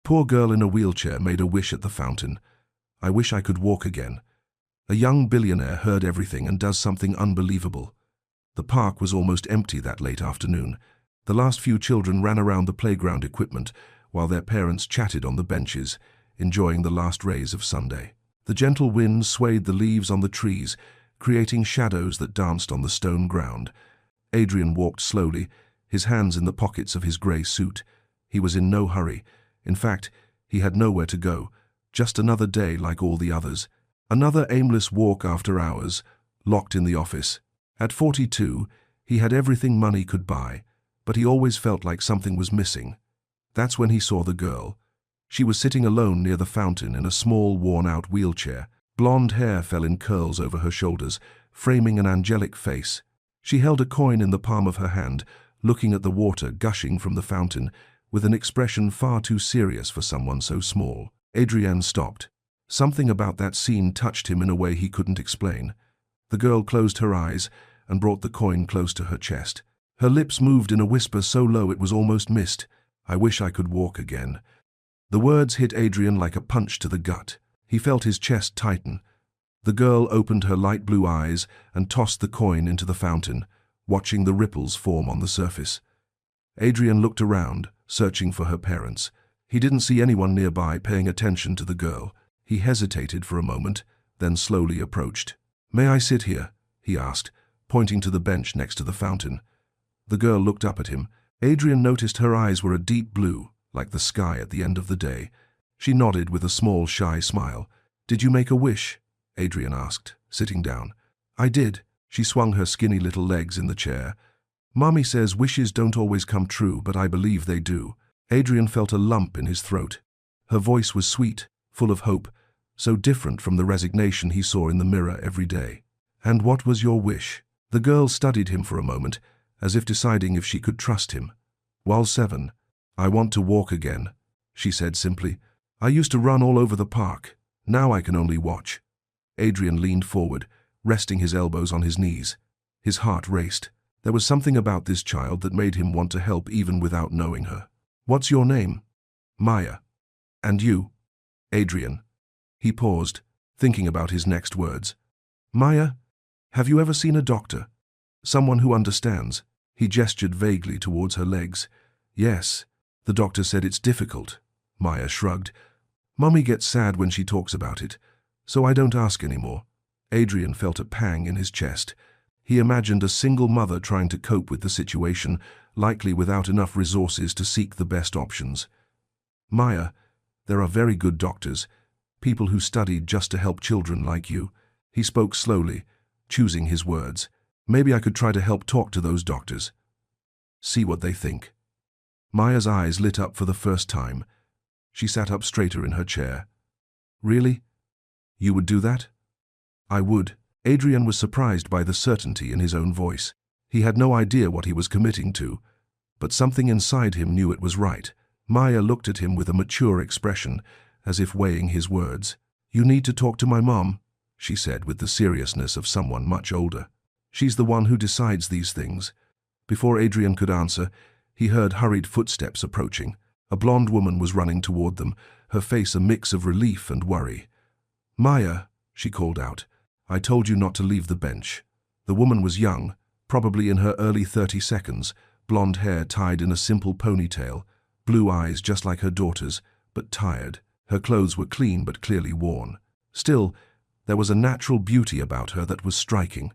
poor girl in a wheelchair made a wish at the fountain. I wish I could walk again. A young billionaire heard everything and does something unbelievable. The park was almost empty that late afternoon. The last few children ran around the playground equipment while their parents chatted on the benches, enjoying the last rays of Sunday. The gentle wind swayed the leaves on the trees, creating shadows that danced on the stone ground. Adrien walked slowly, his hands in the pockets of his grey suit. He was in no hurry. In fact, he had nowhere to go, just another day like all the others. Another aimless walk after hours, locked in the office. At 42, he had everything money could buy, but he always felt like something was missing. That's when he saw the girl. She was sitting alone near the fountain in a small, worn-out wheelchair. Blonde hair fell in curls over her shoulders, framing an angelic face. She held a coin in the palm of her hand, looking at the water gushing from the fountain, with an expression far too serious for someone so small. Adrien stopped. Something about that scene touched him in a way he couldn't explain. The girl closed her eyes and brought the coin close to her chest. Her lips moved in a whisper so low it was almost missed. "I wish I could walk again." The words hit Adrien like a punch to the gut. He felt his chest tighten. The girl opened her light blue eyes and tossed the coin into the fountain, watching the ripples form on the surface. Adrien looked around, searching for her parents. He didn't see anyone nearby paying attention to the girl. He hesitated for a moment, then slowly approached. "May I sit here?" he asked, pointing to the bench next to the fountain. The girl looked up at him. Adrien noticed her eyes were a deep blue, like the sky at the end of the day. She nodded with a small, shy smile. "Did you make a wish?" Adrien asked, sitting down. "I did." She swung her skinny little legs in the chair. "Mommy says wishes don't always come true, but I believe they do." Adrien felt a lump in his throat. Her voice was sweet, full of hope, so different from the resignation he saw in the mirror every day. "And what was your wish?" The girl studied him for a moment, as if deciding if she could trust him. "While 7, I want to walk again," she said simply. "I used to run all over the park. Now I can only watch." Adrien leaned forward, resting his elbows on his knees. His heart raced. There was something about this child that made him want to help even without knowing her. "What's your name?" "Maya." "And you?" "Adrien." He paused, thinking about his next words. "Maya, have you ever seen a doctor? Someone who understands?" He gestured vaguely towards her legs. "Yes. The doctor said it's difficult." Maya shrugged. "Mummy gets sad when she talks about it, so I don't ask anymore." Adrien felt a pang in his chest. He imagined a single mother trying to cope with the situation, likely without enough resources to seek the best options. "Maya, there are very good doctors, people who studied just to help children like you." He spoke slowly, choosing his words. "Maybe I could try to help talk to those doctors. See what they think." Maya's eyes lit up for the first time. She sat up straighter in her chair. "Really? You would do that?" "I would." Adrien was surprised by the certainty in his own voice. He had no idea what he was committing to, but something inside him knew it was right. Maya looked at him with a mature expression, as if weighing his words. "You need to talk to my mom," she said with the seriousness of someone much older. "She's the one who decides these things." Before Adrien could answer, he heard hurried footsteps approaching. A blonde woman was running toward them, her face a mix of relief and worry. "Maya," she called out, "I told you not to leave the bench." The woman was young, probably in her early 32s, blonde hair tied in a simple ponytail, blue eyes just like her daughter's, but tired. Her clothes were clean but clearly worn. Still, there was a natural beauty about her that was striking.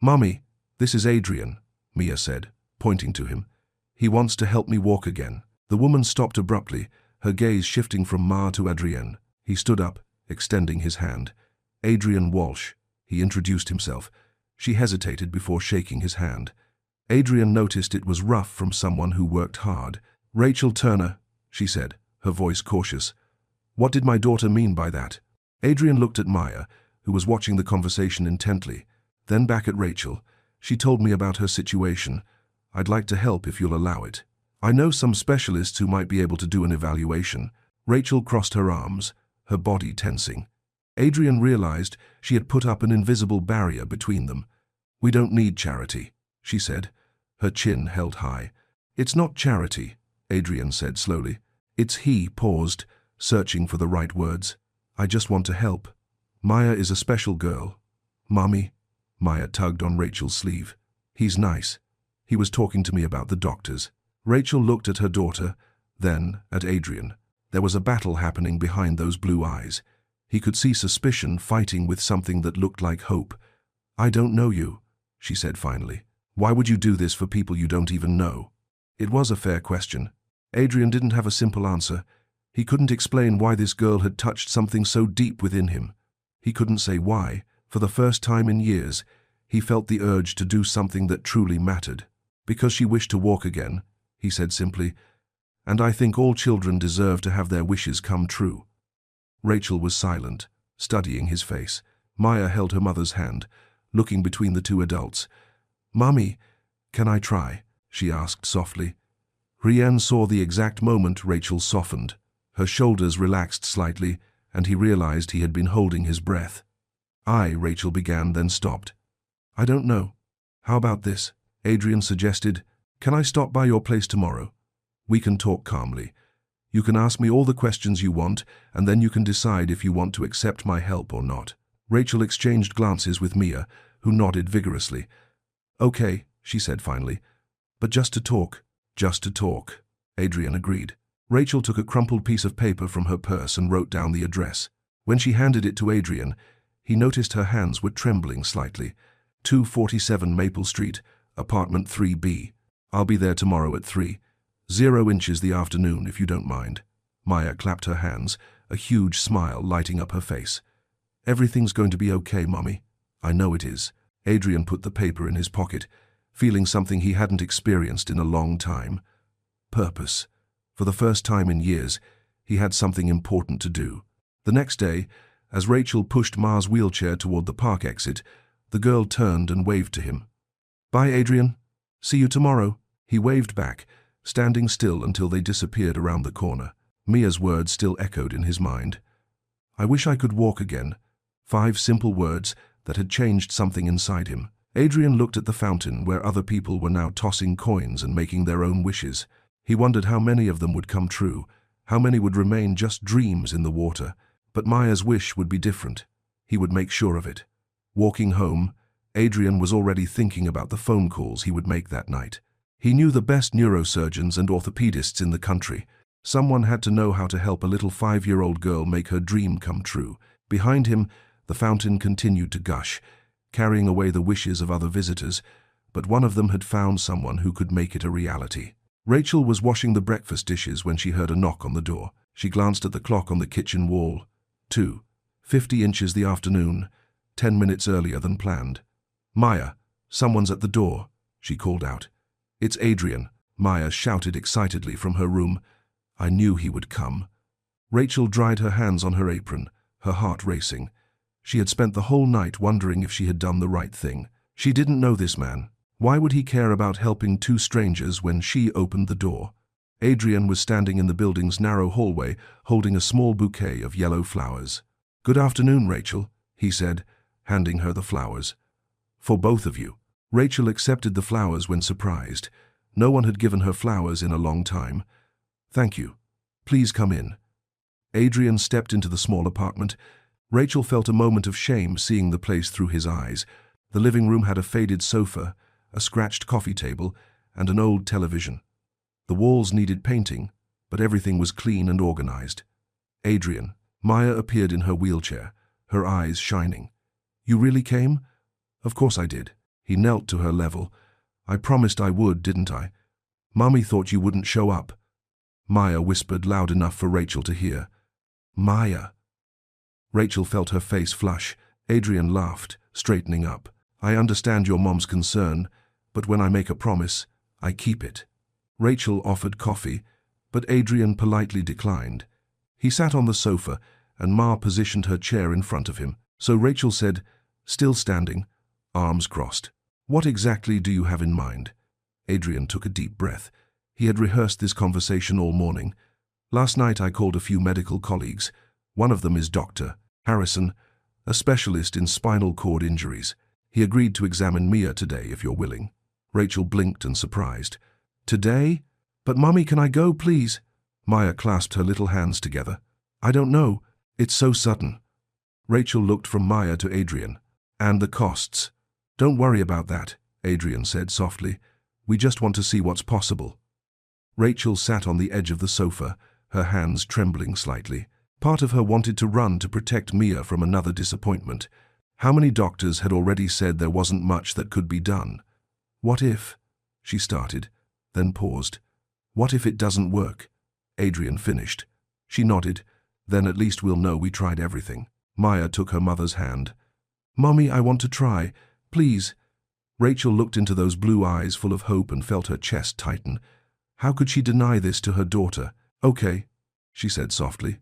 "Mommy, this is Adrien," Mia said, pointing to him. "He wants to help me walk again." The woman stopped abruptly, her gaze shifting from Ma to Adrien. He stood up, extending his hand. "Adrien Walsh," he introduced himself. She hesitated before shaking his hand. Adrien noticed it was rough from someone who worked hard. "Rachel Turner," she said, her voice cautious. "What did my daughter mean by that?" Adrien looked at Maya, who was watching the conversation intently, then back at Rachel. "She told me about her situation. I'd like to help if you'll allow it. I know some specialists who might be able to do an evaluation." Rachel crossed her arms, her body tensing. Adrien realized she had put up an invisible barrier between them. "We don't need charity," she said, her chin held high. "It's not charity," Adrien said slowly. He paused, searching for the right words. I just want to help. Maya is a special girl. Mommy. Maya tugged on Rachel's sleeve. He's nice. He was talking to me about the doctors. Rachel looked at her daughter, then at Adrien. There was a battle happening behind those blue eyes. He could see suspicion fighting with something that looked like hope. I don't know you, she said finally. Why would you do this for people you don't even know? It was a fair question. Adrien didn't have a simple answer. He couldn't explain why this girl had touched something so deep within him. He couldn't say why. For the first time in years, he felt the urge to do something that truly mattered. Because she wished to walk again, he said simply, and I think all children deserve to have their wishes come true. Rachel was silent, studying his face. Maya held her mother's hand, looking between the two adults. Mommy, can I try? She asked softly. Adrien saw the exact moment Rachel softened. Her shoulders relaxed slightly, and he realized he had been holding his breath. Rachel began, then stopped. I don't know. How about this? Adrien suggested. Can I stop by your place tomorrow? We can talk calmly. You can ask me all the questions you want, and then you can decide if you want to accept my help or not. Rachel exchanged glances with Mia, who nodded vigorously. Okay, she said finally. But just to talk. Just to talk. Adrien agreed. Rachel took a crumpled piece of paper from her purse and wrote down the address. When she handed it to Adrien, he noticed her hands were trembling slightly. 247 Maple Street, apartment 3B. I'll be there tomorrow at 3. 0 inches the afternoon, if you don't mind. Maya clapped her hands, a huge smile lighting up her face. Everything's going to be okay, Mommy. I know it is. Adrien put the paper in his pocket, feeling something he hadn't experienced in a long time. Purpose. For the first time in years, he had something important to do. The next day, as Rachel pushed Ma's wheelchair toward the park exit, the girl turned and waved to him. Bye, Adrien. See you tomorrow. He waved back, standing still until they disappeared around the corner. Mia's words still echoed in his mind. I wish I could walk again. 5 simple words that had changed something inside him. Adrien looked at the fountain where other people were now tossing coins and making their own wishes. He wondered how many of them would come true, how many would remain just dreams in the water. But Maya's wish would be different. He would make sure of it. Walking home, Adrien was already thinking about the phone calls he would make that night. He knew the best neurosurgeons and orthopedists in the country. Someone had to know how to help a little 5-year-old girl make her dream come true. Behind him, the fountain continued to gush, carrying away the wishes of other visitors, but one of them had found someone who could make it a reality. Rachel was washing the breakfast dishes when she heard a knock on the door. She glanced at the clock on the kitchen wall. 2:50 inches the afternoon, 10 minutes earlier than planned. Maya, someone's at the door, she called out. It's Adrien, Maya shouted excitedly from her room. I knew he would come. Rachel dried her hands on her apron, her heart racing. She had spent the whole night wondering if she had done the right thing. She didn't know this man. Why would he care about helping 2 strangers when she opened the door? Adrien was standing in the building's narrow hallway, holding a small bouquet of yellow flowers. Good afternoon, Rachel, he said, handing her the flowers. For both of you. Rachel accepted the flowers when surprised. No one had given her flowers in a long time. Thank you. Please come in. Adrien stepped into the small apartment. Rachel felt a moment of shame seeing the place through his eyes. The living room had a faded sofa, a scratched coffee table, and an old television. The walls needed painting, but everything was clean and organized. Adrien. Maya appeared in her wheelchair, her eyes shining. You really came? Of course I did. He knelt to her level. I promised I would, didn't I? Mommy thought you wouldn't show up. Maya whispered loud enough for Rachel to hear. Maya. Rachel felt her face flush. Adrien laughed, straightening up. I understand your mom's concern, but when I make a promise, I keep it. Rachel offered coffee, but Adrien politely declined. He sat on the sofa, and Ma positioned her chair in front of him. So Rachel said, still standing, arms crossed. What exactly do you have in mind? Adrien took a deep breath. He had rehearsed this conversation all morning. Last night I called a few medical colleagues. One of them is Dr. Harrison, a specialist in spinal cord injuries. He agreed to examine Mia today if you're willing. Rachel blinked and surprised. Today? But Mommy, can I go, please? Maya clasped her little hands together. I don't know. It's so sudden. Rachel looked from Maya to Adrien. And the costs. Don't worry about that, Adrien said softly. We just want to see what's possible. Rachel sat on the edge of the sofa, her hands trembling slightly. Part of her wanted to run to protect Mia from another disappointment. How many doctors had already said there wasn't much that could be done? What if? She started, then paused. What if it doesn't work? Adrien finished. She nodded. Then at least we'll know we tried everything. Maya took her mother's hand. Mommy, I want to try. Please. Rachel looked into those blue eyes full of hope and felt her chest tighten. How could she deny this to her daughter? Okay, she said softly.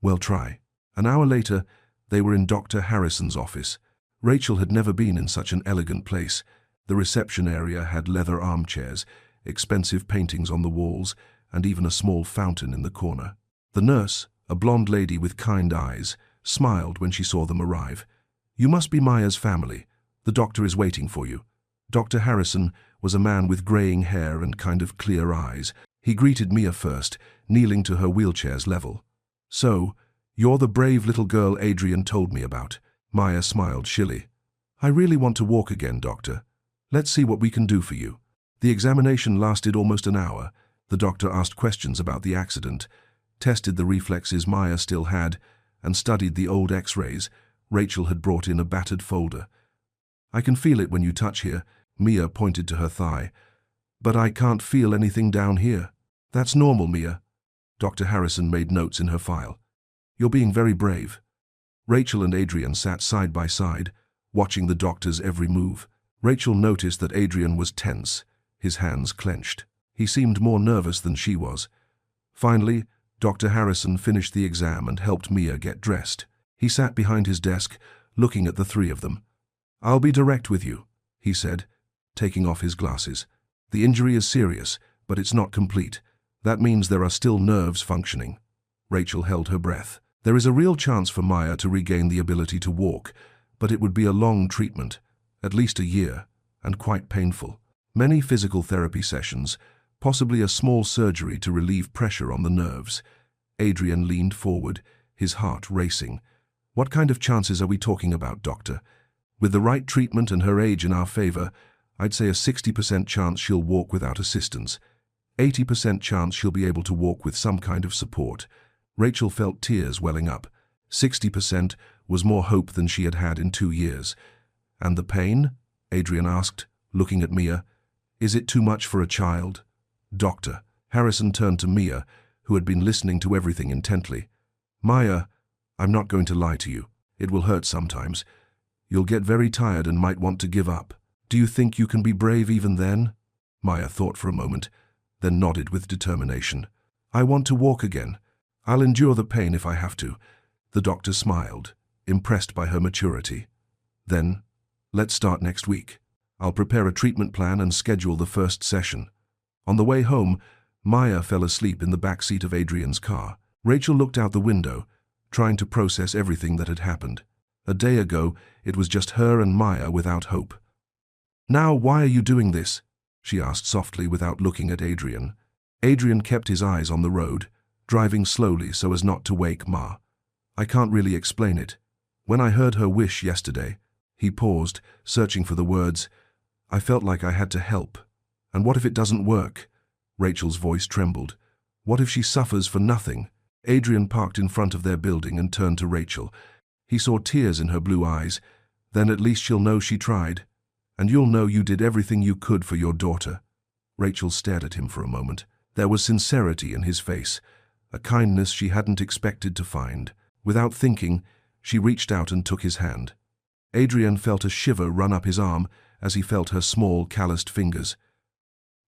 Well, try. An hour later, they were in Dr. Harrison's office. Rachel had never been in such an elegant place. The reception area had leather armchairs, expensive paintings on the walls, and even a small fountain in the corner. The nurse, a blonde lady with kind eyes, smiled when she saw them arrive. You must be Maya's family. The doctor is waiting for you. Dr. Harrison was a man with graying hair and kind of clear eyes. He greeted Mia first, kneeling to her wheelchair's level. So, you're the brave little girl Adrien told me about. Maya smiled shilly. I really want to walk again, doctor. Let's see what we can do for you. The examination lasted almost an hour. The doctor asked questions about the accident, tested the reflexes Maya still had, and studied the old x-rays. Rachel had brought in a battered folder. I can feel it when you touch here. Mia pointed to her thigh. But I can't feel anything down here. That's normal, Mia. Dr. Harrison made notes in her file. You're being very brave. Rachel and Adrien sat side by side, watching the doctor's every move. Rachel noticed that Adrien was tense, his hands clenched. He seemed more nervous than she was. Finally, Dr. Harrison finished the exam and helped Mia get dressed. He sat behind his desk, looking at the three of them. I'll be direct with you, he said, taking off his glasses. The injury is serious, but it's not complete. That means there are still nerves functioning. Rachel held her breath. There is a real chance for Maya to regain the ability to walk, but it would be a long treatment, at least a year, and quite painful. Many physical therapy sessions, possibly a small surgery to relieve pressure on the nerves. Adrien leaned forward, his heart racing. What kind of chances are we talking about, doctor? With the right treatment and her age in our favor, I'd say a 60% chance she'll walk without assistance. 80% chance she'll be able to walk with some kind of support. Rachel felt tears welling up. 60% was more hope than she had had in 2 years. And the pain? Adrien asked, looking at Mia. Is it too much for a child? Doctor. Harrison turned to Mia, who had been listening to everything intently. Maya, I'm not going to lie to you. It will hurt sometimes. You'll get very tired and might want to give up. Do you think you can be brave even then? Maya thought for a moment, then nodded with determination. I want to walk again. I'll endure the pain if I have to. The doctor smiled, impressed by her maturity. Then, let's start next week. I'll prepare a treatment plan and schedule the first session. On the way home, Maya fell asleep in the back seat of Adrien's car. Rachel looked out the window, trying to process everything that had happened. A day ago, it was just her and Maya without hope. Now, why are you doing this? She asked softly without looking at Adrien. Adrien kept his eyes on the road, driving slowly so as not to wake Ma. I can't really explain it. When I heard her wish yesterday, he paused, searching for the words. I felt like I had to help. And what if it doesn't work? Rachel's voice trembled. What if she suffers for nothing? Adrien parked in front of their building and turned to Rachel. He saw tears in her blue eyes. Then at least she'll know she tried. And you'll know you did everything you could for your daughter. Rachel stared at him for a moment. There was sincerity in his face, a kindness she hadn't expected to find. Without thinking, she reached out and took his hand. Adrien felt a shiver run up his arm as he felt her small, calloused fingers.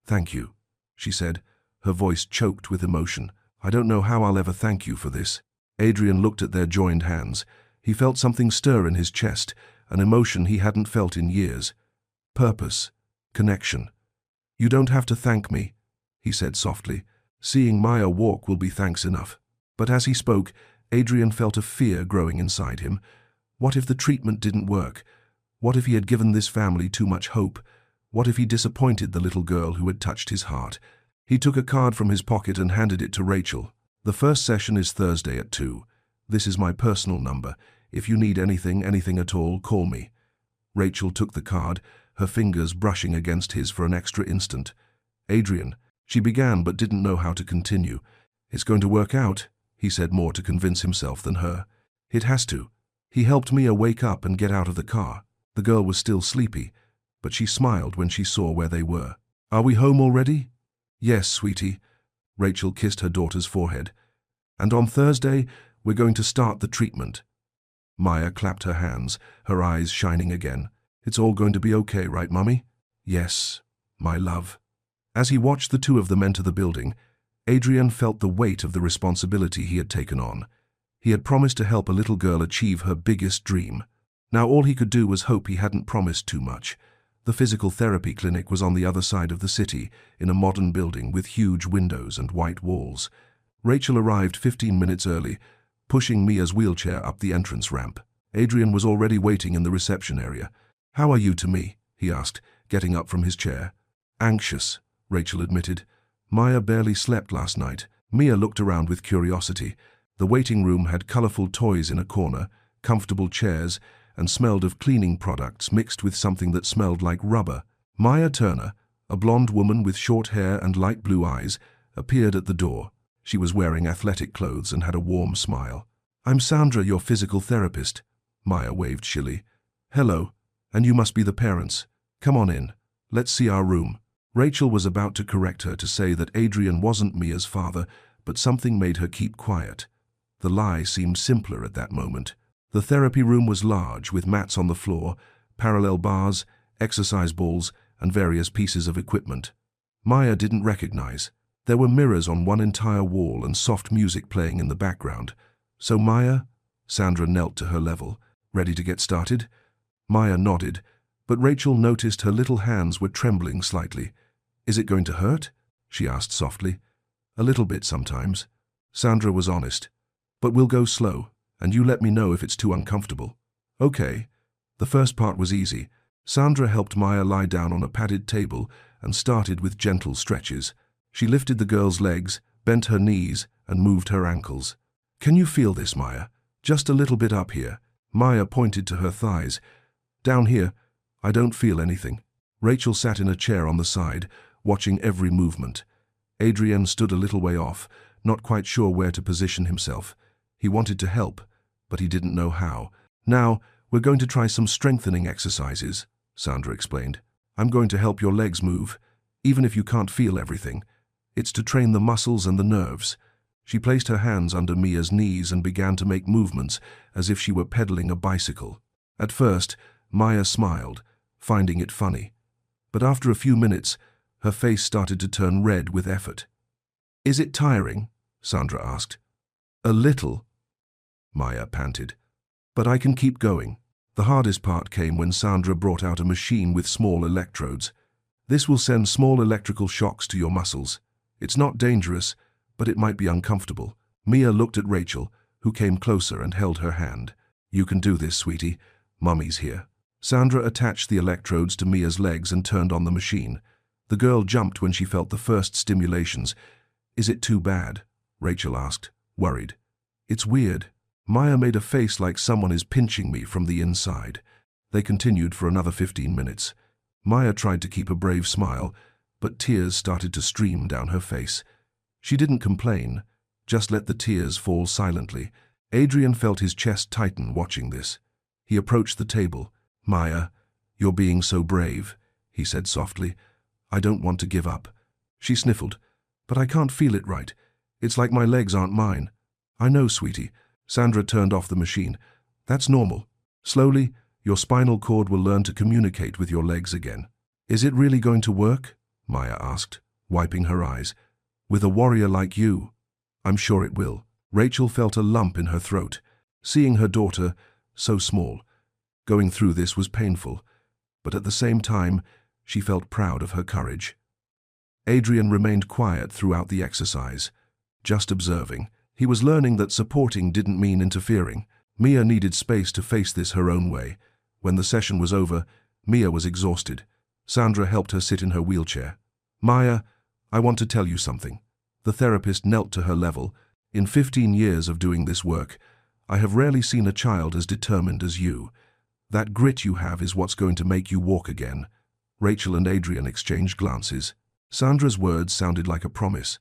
Thank you, she said, her voice choked with emotion. I don't know how I'll ever thank you for this. Adrien looked at their joined hands. He felt something stir in his chest, an emotion he hadn't felt in years. Purpose. Connection. You don't have to thank me, he said softly. Seeing Maya walk will be thanks enough. But as he spoke, Adrien felt a fear growing inside him. What if the treatment didn't work? What if he had given this family too much hope? What if he disappointed the little girl who had touched his heart? He took a card from his pocket and handed it to Rachel. "The first session is Thursday at 2. This is my personal number. If you need anything at all, call me." Rachel took the card, her fingers brushing against his for an extra instant. "Adrien," she began but didn't know how to continue. "It's going to work out," he said, more to convince himself than her. "It has to." He helped Mia wake up and get out of the car. The girl was still sleepy, but she smiled when she saw where they were. "Are we home already?" "Yes, sweetie." Rachel kissed her daughter's forehead. "And on Thursday, we're going to start the treatment." Maya clapped her hands, her eyes shining again. "It's all going to be okay, right, Mummy?" "Yes, my love." As he watched the two of them enter the building, Adrien felt the weight of the responsibility he had taken on. He had promised to help a little girl achieve her biggest dream. Now all he could do was hope he hadn't promised too much. The physical therapy clinic was on the other side of the city, in a modern building with huge windows and white walls. Rachel arrived 15 minutes early, pushing Mia's wheelchair up the entrance ramp. Adrien was already waiting in the reception area. "How are you to me?" he asked, getting up from his chair. "Anxious," Rachel admitted. "Maya barely slept last night." Mia looked around with curiosity. The waiting room had colorful toys in a corner, comfortable chairs, and smelled of cleaning products mixed with something that smelled like rubber. Maya Turner, a blonde woman with short hair and light blue eyes, appeared at the door. She was wearing athletic clothes and had a warm smile. "I'm Sandra, your physical therapist." Maya waved shilly. "Hello, and you must be the parents. Come on in. Let's see our room." Rachel was about to correct her to say that Adrien wasn't Mia's father, but something made her keep quiet. The lie seemed simpler at that moment. The therapy room was large, with mats on the floor, parallel bars, exercise balls, and various pieces of equipment. Maya didn't recognize. There were mirrors on one entire wall and soft music playing in the background. "So Maya?" Sandra knelt to her level. "Ready to get started?" Maya nodded, but Rachel noticed her little hands were trembling slightly. "Is it going to hurt?" she asked softly. "A little bit sometimes." Sandra was honest. "But we'll go slow, and you let me know if it's too uncomfortable." "Okay." The first part was easy. Sandra helped Maya lie down on a padded table and started with gentle stretches. She lifted the girl's legs, bent her knees, and moved her ankles. "Can you feel this, Maya? Just a little bit up here." Maya pointed to her thighs. "Down here, I don't feel anything." Rachel sat in a chair on the side, watching every movement. Adrien stood a little way off, not quite sure where to position himself. He wanted to help, but he didn't know how. "Now, we're going to try some strengthening exercises," Sandra explained. "I'm going to help your legs move, even if you can't feel everything. It's to train the muscles and the nerves." She placed her hands under Mia's knees and began to make movements as if she were pedaling a bicycle. At first, Maya smiled, finding it funny. But after a few minutes, her face started to turn red with effort. "Is it tiring?" Sandra asked. "A little," Maya panted. "But I can keep going." The hardest part came when Sandra brought out a machine with small electrodes. "This will send small electrical shocks to your muscles. It's not dangerous, but it might be uncomfortable." Mia looked at Rachel, who came closer and held her hand. "You can do this, sweetie. Mummy's here." Sandra attached the electrodes to Mia's legs and turned on the machine. The girl jumped when she felt the first stimulations. "Is it too bad?" Rachel asked, worried. "It's weird." Maya made a face like someone is pinching me from the inside. They continued for another 15 minutes. Maya tried to keep a brave smile, but tears started to stream down her face. She didn't complain, just let the tears fall silently. Adrien felt his chest tighten watching this. He approached the table. "Maya, you're being so brave," he said softly. "I don't want to give up." She sniffled. "But I can't feel it right. It's like my legs aren't mine." "I know, sweetie." Sandra turned off the machine. "That's normal. Slowly, your spinal cord will learn to communicate with your legs again." "Is it really going to work?" Maya asked, wiping her eyes. "With a warrior like you, I'm sure it will." Rachel felt a lump in her throat. Seeing her daughter, so small, going through this was painful, but at the same time, she felt proud of her courage. Adrien remained quiet throughout the exercise, just observing. He was learning that supporting didn't mean interfering. Mia needed space to face this her own way. When the session was over, Mia was exhausted. Sandra helped her sit in her wheelchair. "Maya, I want to tell you something. The therapist knelt to her level. In 15 years of doing this work, I have rarely seen a child as determined as you. That grit you have is what's going to make you walk again. Rachel and Adrien exchanged glances. Sandra's words sounded like a promise.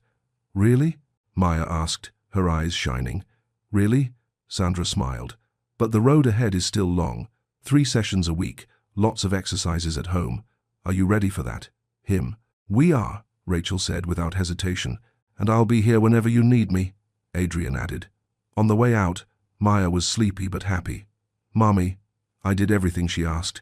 Really? Maya asked, her eyes shining. Really? Sandra smiled. But the road ahead is still long. 3 sessions a week, lots of exercises at home. Are you ready for that? Him. We are, Rachel said without hesitation. And I'll be here whenever you need me, Adrien added. On the way out, Maya was sleepy but happy. Mommy, I did everything she asked.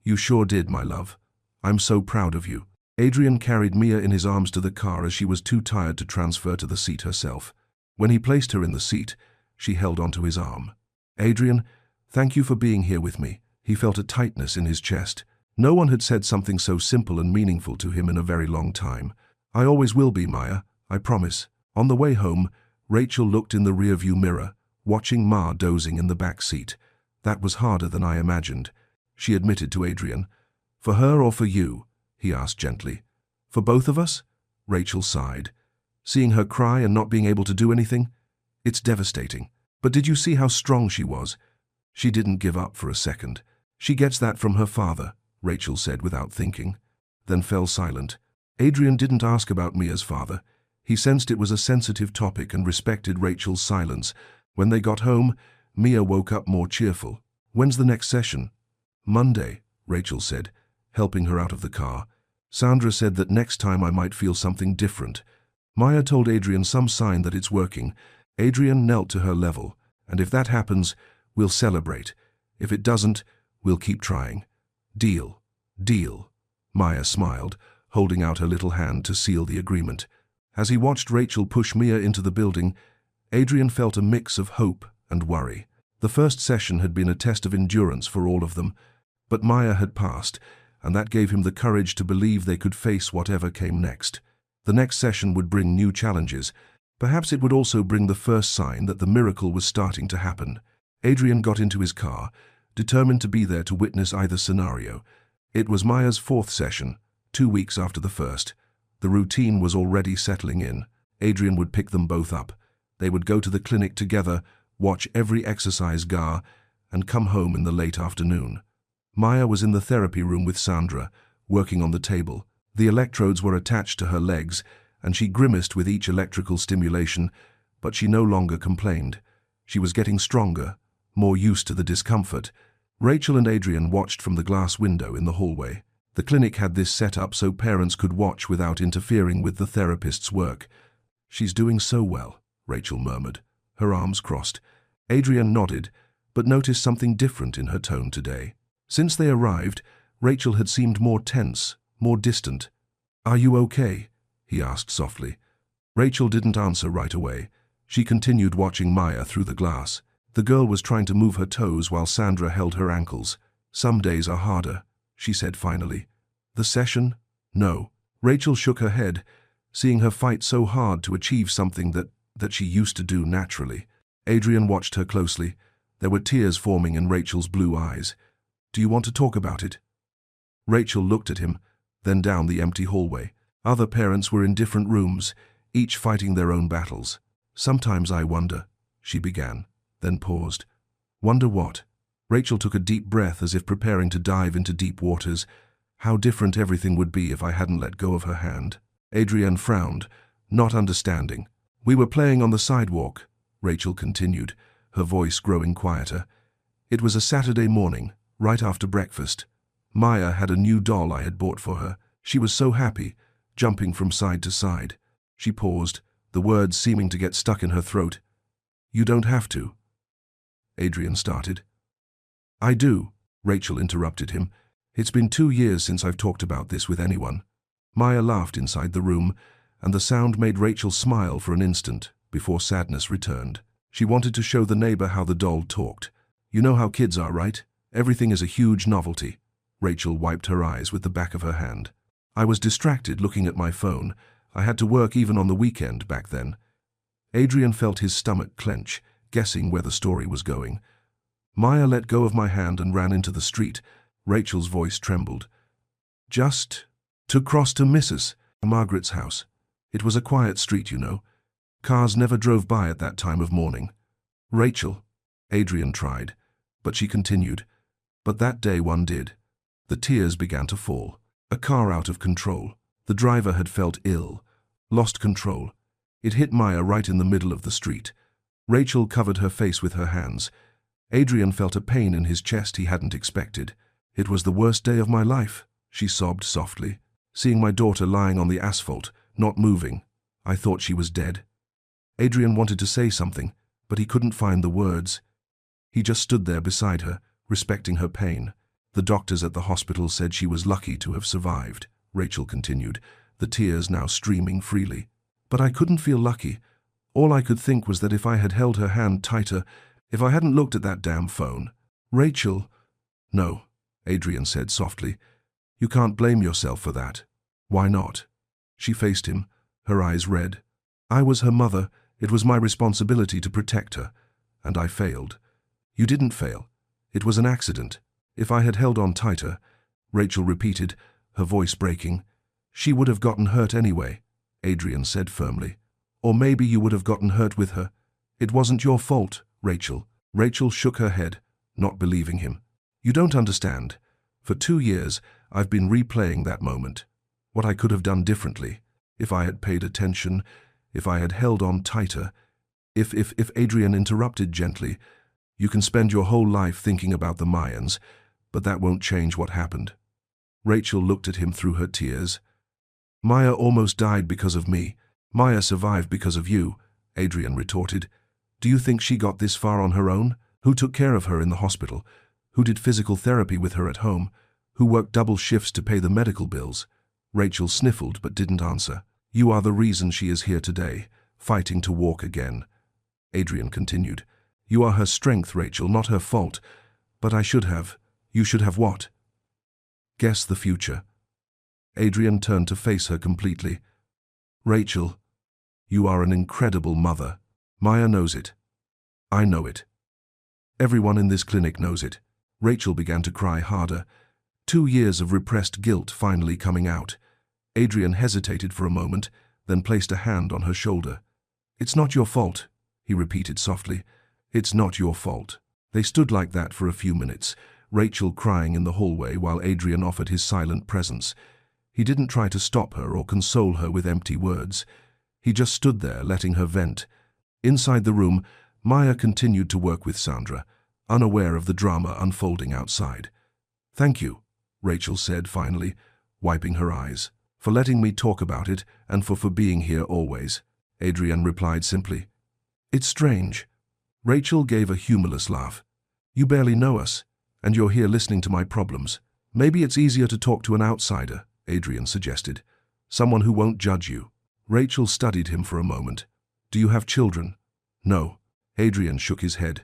You sure did, my love. I'm so proud of you. Adrien carried Mia in his arms to the car as she was too tired to transfer to the seat herself. When he placed her in the seat, she held onto his arm. Adrien, thank you for being here with me. He felt a tightness in his chest. No one had said something so simple and meaningful to him in a very long time. I always will be, Maya, I promise. On the way home, Rachel looked in the rearview mirror, watching Ma dozing in the back seat. That was harder than I imagined, she admitted to Adrien. For her or for you? He asked gently. For both of us? Rachel sighed. Seeing her cry and not being able to do anything? It's devastating. But did you see how strong she was? She didn't give up for a second. She gets that from her father, Rachel said without thinking, then fell silent. Adrien didn't ask about Mia's father. He sensed it was a sensitive topic and respected Rachel's silence. When they got home, Mia woke up more cheerful. When's the next session? Monday, Rachel said, helping her out of the car. Sandra said that next time I might feel something different. Maya told Adrien some sign that it's working. Adrien knelt to her level, and if that happens, we'll celebrate. If it doesn't, we'll keep trying. Deal. Deal. Maya smiled, holding out her little hand to seal the agreement. As he watched Rachel push Mia into the building, Adrien felt a mix of hope and worry. The first session had been a test of endurance for all of them, but Maya had passed, and that gave him the courage to believe they could face whatever came next. The next session would bring new challenges. Perhaps it would also bring the first sign that the miracle was starting to happen. Adrien got into his car, determined to be there to witness either scenario. It was Maya's 4th session, 2 weeks after the first. The routine was already settling in. Adrien would pick them both up. They would go to the clinic together, watch every exercise gar, and come home in the late afternoon. Maya was in the therapy room with Sandra, working on the table. The electrodes were attached to her legs, and she grimaced with each electrical stimulation, but she no longer complained. She was getting stronger, more used to the discomfort. Rachel and Adrien watched from the glass window in the hallway. The clinic had this set up so parents could watch without interfering with the therapist's work. She's doing so well, Rachel murmured, her arms crossed. Adrien nodded, but noticed something different in her tone today. Since they arrived, Rachel had seemed more tense, more distant. Are you okay? He asked softly. Rachel didn't answer right away. She continued watching Maya through the glass. The girl was trying to move her toes while Sandra held her ankles. Some days are harder, she said finally. The session? No. Rachel shook her head, seeing her fight so hard to achieve something that she used to do naturally. Adrien watched her closely. There were tears forming in Rachel's blue eyes. Do you want to talk about it? Rachel looked at him, then down the empty hallway. Other parents were in different rooms, each fighting their own battles. Sometimes I wonder, she began, then paused. Wonder what? Rachel took a deep breath as if preparing to dive into deep waters. How different everything would be if I hadn't let go of her hand. Adrien frowned, not understanding. We were playing on the sidewalk, Rachel continued, her voice growing quieter. It was a Saturday morning, right after breakfast. Maya had a new doll I had bought for her. She was so happy, jumping from side to side. She paused, the words seeming to get stuck in her throat. You don't have to. Adrien started. I do, Rachel interrupted him. It's been 2 years since I've talked about this with anyone. Maya laughed inside the room, and the sound made Rachel smile for an instant before sadness returned. She wanted to show the neighbor how the doll talked. You know how kids are, right? Everything is a huge novelty. Rachel wiped her eyes with the back of her hand. I was distracted looking at my phone. I had to work even on the weekend back then. Adrien felt his stomach clench, guessing where the story was going. Maya let go of my hand and ran into the street. Rachel's voice trembled. Just to cross to Mrs. Margaret's house. It was a quiet street, you know. Cars never drove by at that time of morning. Rachel, Adrien tried, but she continued. But that day one did. The tears began to fall. A car out of control. The driver had felt ill, lost control. It hit Maya right in the middle of the street. Rachel covered her face with her hands. Adrien felt a pain in his chest he hadn't expected. It was the worst day of my life, she sobbed softly. Seeing my daughter lying on the asphalt, not moving, I thought she was dead. Adrien wanted to say something, but he couldn't find the words. He just stood there beside her, respecting her pain. The doctors at the hospital said she was lucky to have survived, Rachel continued, the tears now streaming freely. But I couldn't feel lucky. All I could think was that if I had held her hand tighter, if I hadn't looked at that damn phone. Rachel. No, Adrien said softly. You can't blame yourself for that. Why not? She faced him, her eyes red. I was her mother. It was my responsibility to protect her. And I failed. You didn't fail. It was an accident. If I had held on tighter, Rachel repeated, her voice breaking. She would have gotten hurt anyway, Adrien said firmly. Or maybe you would have gotten hurt with her. It wasn't your fault, Rachel. Rachel shook her head, not believing him. You don't understand. For 2 years, I've been replaying that moment. What I could have done differently. If I had paid attention, if I had held on tighter. If Adrien interrupted gently. You can spend your whole life thinking about the Mayans, but that won't change what happened. Rachel looked at him through her tears. Maya almost died because of me. Maya survived because of you, Adrien retorted. Do you think she got this far on her own? Who took care of her in the hospital? Who did physical therapy with her at home? Who worked double shifts to pay the medical bills? Rachel sniffled but didn't answer. You are the reason she is here today, fighting to walk again. Adrien continued. You are her strength, Rachel, not her fault. But I should have. You should have what? Guess the future. Adrien turned to face her completely. Rachel, you are an incredible mother. Maya knows it. I know it. Everyone in this clinic knows it. Rachel began to cry harder. 2 years of repressed guilt finally coming out. Adrien hesitated for a moment, then placed a hand on her shoulder. It's not your fault, he repeated softly. It's not your fault. They stood like that for a few minutes, Rachel crying in the hallway while Adrien offered his silent presence. He didn't try to stop her or console her with empty words. He just stood there, letting her vent. Inside the room, Maya continued to work with Sandra, unaware of the drama unfolding outside. Thank you, Rachel said finally, wiping her eyes. For letting me talk about it and for being here always, Adrien replied simply. It's strange. Rachel gave a humorless laugh. You barely know us, and you're here listening to my problems. Maybe it's easier to talk to an outsider, Adrien suggested. Someone who won't judge you. Rachel studied him for a moment. Do you have children? No. Adrien shook his head.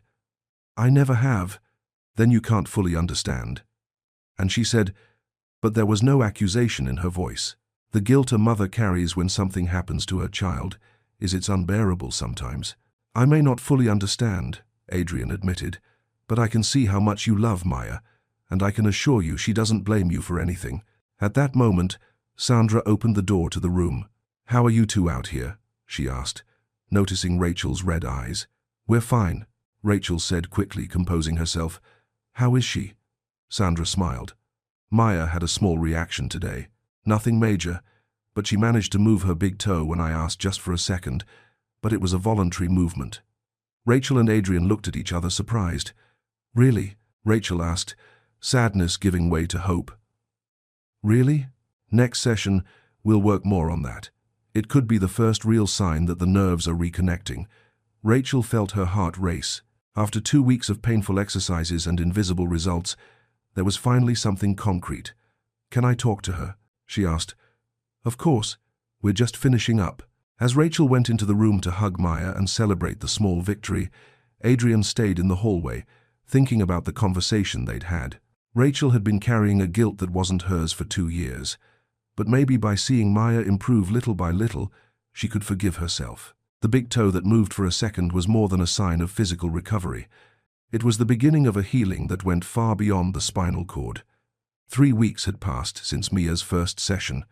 I never have. Then you can't fully understand. And she said, but there was no accusation in her voice. The guilt a mother carries when something happens to her child it's unbearable sometimes. I may not fully understand, Adrien admitted, but I can see how much you love Maya, and I can assure you she doesn't blame you for anything. At that moment, Sandra opened the door to the room. How are you two out here? She asked, noticing Rachel's red eyes. We're fine, Rachel said quickly, composing herself. How is she? Sandra smiled. Maya had a small reaction today. Nothing major, but she managed to move her big toe when I asked just for a second, but it was a voluntary movement. Rachel and Adrien looked at each other surprised. Really? Rachel asked, sadness giving way to hope. Really? Next session, we'll work more on that. It could be the first real sign that the nerves are reconnecting. Rachel felt her heart race. After 2 weeks of painful exercises and invisible results, there was finally something concrete. Can I talk to her? She asked. Of course. We're just finishing up. As Rachel went into the room to hug Maya and celebrate the small victory, Adrien stayed in the hallway, thinking about the conversation they'd had. Rachel had been carrying a guilt that wasn't hers for 2 years, but maybe by seeing Maya improve little by little, she could forgive herself. The big toe that moved for a second was more than a sign of physical recovery. It was the beginning of a healing that went far beyond the spinal cord. 3 weeks had passed since Mia's first session.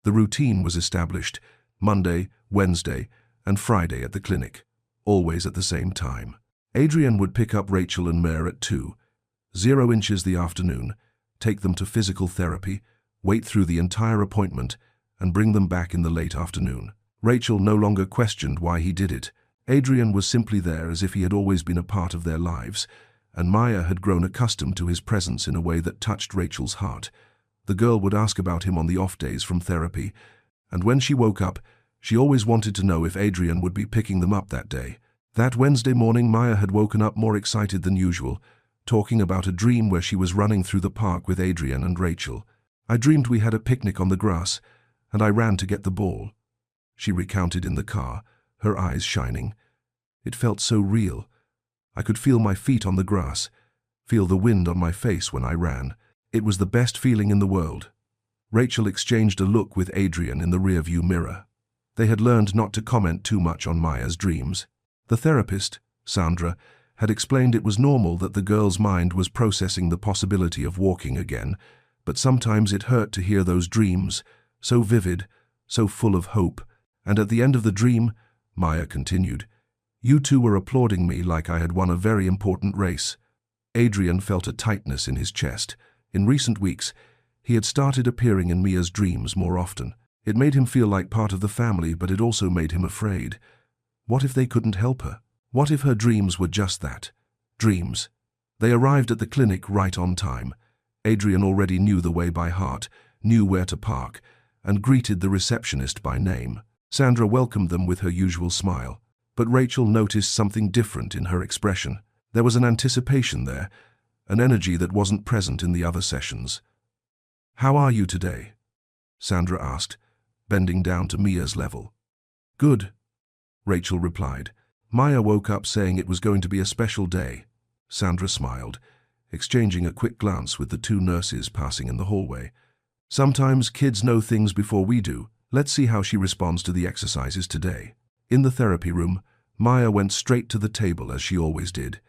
The routine was established. Monday, Wednesday, and Friday at the clinic, always at the same time. Adrien would pick up Rachel and Mare at 2:00 the afternoon, take them to physical therapy, wait through the entire appointment, and bring them back in the late afternoon. Rachel no longer questioned why he did it. Adrien was simply there as if he had always been a part of their lives, and Maya had grown accustomed to his presence in a way that touched Rachel's heart. The girl would ask about him on the off days from therapy, and when she woke up, she always wanted to know if Adrien would be picking them up that day. That Wednesday morning, Maya had woken up more excited than usual, talking about a dream where she was running through the park with Adrien and Rachel. "I dreamed we had a picnic on the grass, and I ran to get the ball," she recounted in the car, her eyes shining. "It felt so real. I could feel my feet on the grass, feel the wind on my face when I ran. It was the best feeling in the world." Rachel exchanged a look with Adrien in the rearview mirror. They had learned not to comment too much on Maya's dreams. The therapist, Sandra, had explained it was normal that the girl's mind was processing the possibility of walking again, but sometimes it hurt to hear those dreams, so vivid, so full of hope. "And at the end of the dream," Maya continued, "you two were applauding me like I had won a very important race." Adrien felt a tightness in his chest. In recent weeks, he had started appearing in Mia's dreams more often. It made him feel like part of the family, but it also made him afraid. What if they couldn't help her? What if her dreams were just that? Dreams. They arrived at the clinic right on time. Adrien already knew the way by heart, knew where to park, and greeted the receptionist by name. Sandra welcomed them with her usual smile, but Rachel noticed something different in her expression. There was an anticipation there, an energy that wasn't present in the other sessions. "How are you today?" Sandra asked, bending down to Mia's level. "Good," Rachel replied. Maya woke up saying it was going to be a special day. Sandra smiled, exchanging a quick glance with the two nurses passing in the hallway. "Sometimes kids know things before we do. Let's see how she responds to the exercises today." In the therapy room, Maya went straight to the table as she always did.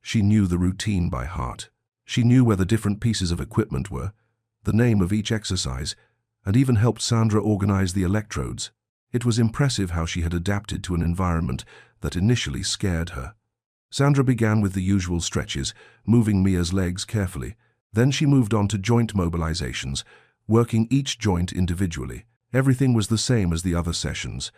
She knew the routine by heart. She knew where the different pieces of equipment were, the name of each exercise, and even helped Sandra organize the electrodes. It was impressive how she had adapted to an environment that initially scared her. Sandra began with the usual stretches, moving Mia's legs carefully. Then she moved on to joint mobilizations, working each joint individually. Everything was the same as the other sessions,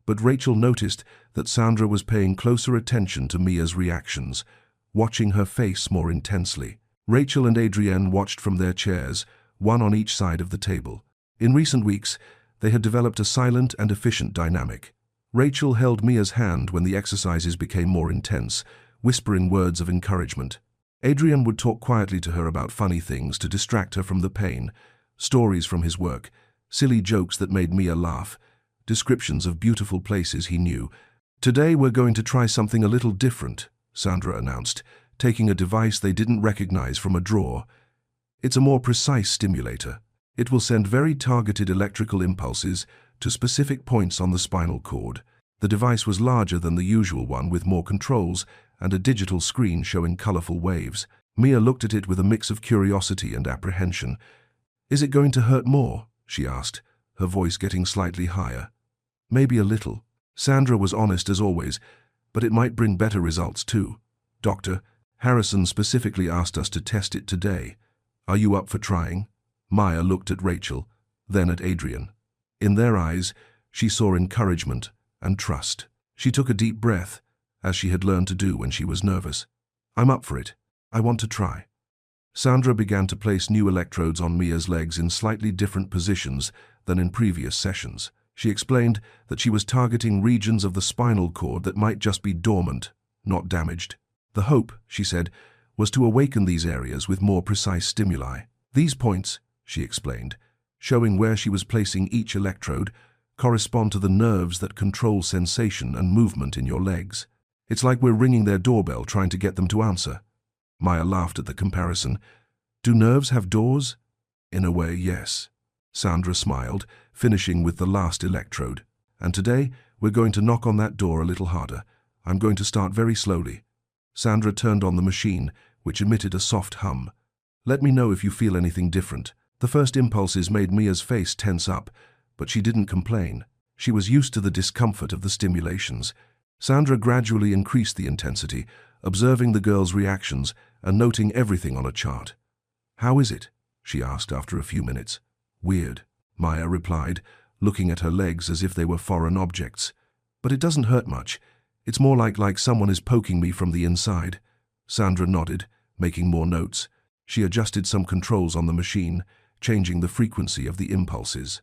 but Rachel noticed that Sandra was paying closer attention to Mia's reactions, watching her face more intensely. Rachel and Adrien watched from their chairs, one on each side of the table. In recent weeks, they had developed a silent and efficient dynamic. Rachel held Mia's hand when the exercises became more intense, whispering words of encouragement. Adrien would talk quietly to her about funny things to distract her from the pain, stories from his work, silly jokes that made Mia laugh, descriptions of beautiful places he knew. "Today we're going to try something a little different," Sandra announced, taking a device they didn't recognize from a drawer. "It's a more precise stimulator. It will send very targeted electrical impulses to specific points on the spinal cord." The device was larger than the usual one, with more controls and a digital screen showing colorful waves. Mia looked at it with a mix of curiosity and apprehension. "Is it going to hurt more?" she asked, her voice getting slightly higher. "Maybe a little." Sandra was honest as always, but it might bring better results too. "Dr. Harrison specifically asked us to test it today. Are you up for trying?" Maya looked at Rachel, then at Adrien. In their eyes, she saw encouragement and trust. She took a deep breath, as she had learned to do when she was nervous. "I'm up for it. I want to try." Sandra began to place new electrodes on Mia's legs in slightly different positions than in previous sessions. She explained that she was targeting regions of the spinal cord that might just be dormant, not damaged. The hope, she said, was to awaken these areas with more precise stimuli. "These points," she explained, showing where she was placing each electrode, correspond to the nerves that control sensation and movement in your legs. It's like we're ringing their doorbell trying to get them to answer. Maya laughed at the comparison. "Do nerves have doors?" "In a way, yes." Sandra smiled, finishing with the last electrode. "And today, we're going to knock on that door a little harder. I'm going to start very slowly." Sandra turned on the machine, which emitted a soft hum. "Let me know if you feel anything different." The first impulses made Mia's face tense up, but she didn't complain. She was used to the discomfort of the stimulations. Sandra gradually increased the intensity, observing the girl's reactions and noting everything on a chart. "How is it?" she asked after a few minutes. "Weird," Maya replied, looking at her legs as if they were foreign objects. "But it doesn't hurt much. It's more like someone is poking me from the inside." Sandra nodded, making more notes. She adjusted some controls on the machine, changing the frequency of the impulses.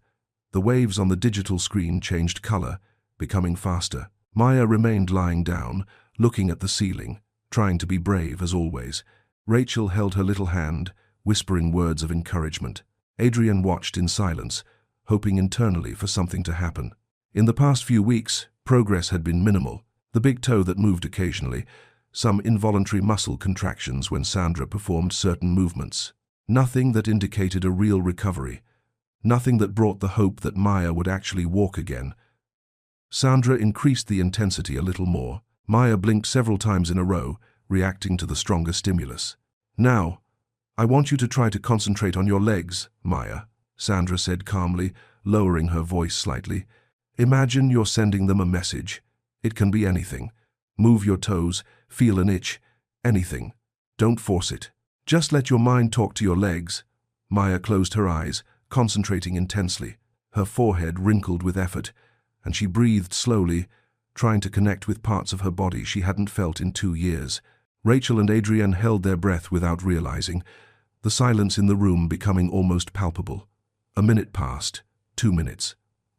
The waves on the digital screen changed color, becoming faster. Maya remained lying down, looking at the ceiling, trying to be brave as always. Rachel held her little hand, whispering words of encouragement. Adrien watched in silence, hoping internally for something to happen. In the past few weeks, progress had been minimal. The big toe that moved occasionally, some involuntary muscle contractions when Sandra performed certain movements. Nothing that indicated a real recovery. Nothing that brought the hope that Maya would actually walk again. Sandra increased the intensity a little more. Maya blinked several times in a row, reacting to the stronger stimulus. "Now, I want you to try to concentrate on your legs, Maya," Sandra said calmly, lowering her voice slightly. "Imagine you're sending them a message. It can be anything. Move your toes, feel an itch, anything. Don't force it. Just let your mind talk to your legs." Maya closed her eyes, concentrating intensely. Her forehead wrinkled with effort, and she breathed slowly, trying to connect with parts of her body she hadn't felt in 2 years. Rachel and Adrien held their breath without realizing, the silence in the room becoming almost palpable. A minute passed, 2 minutes.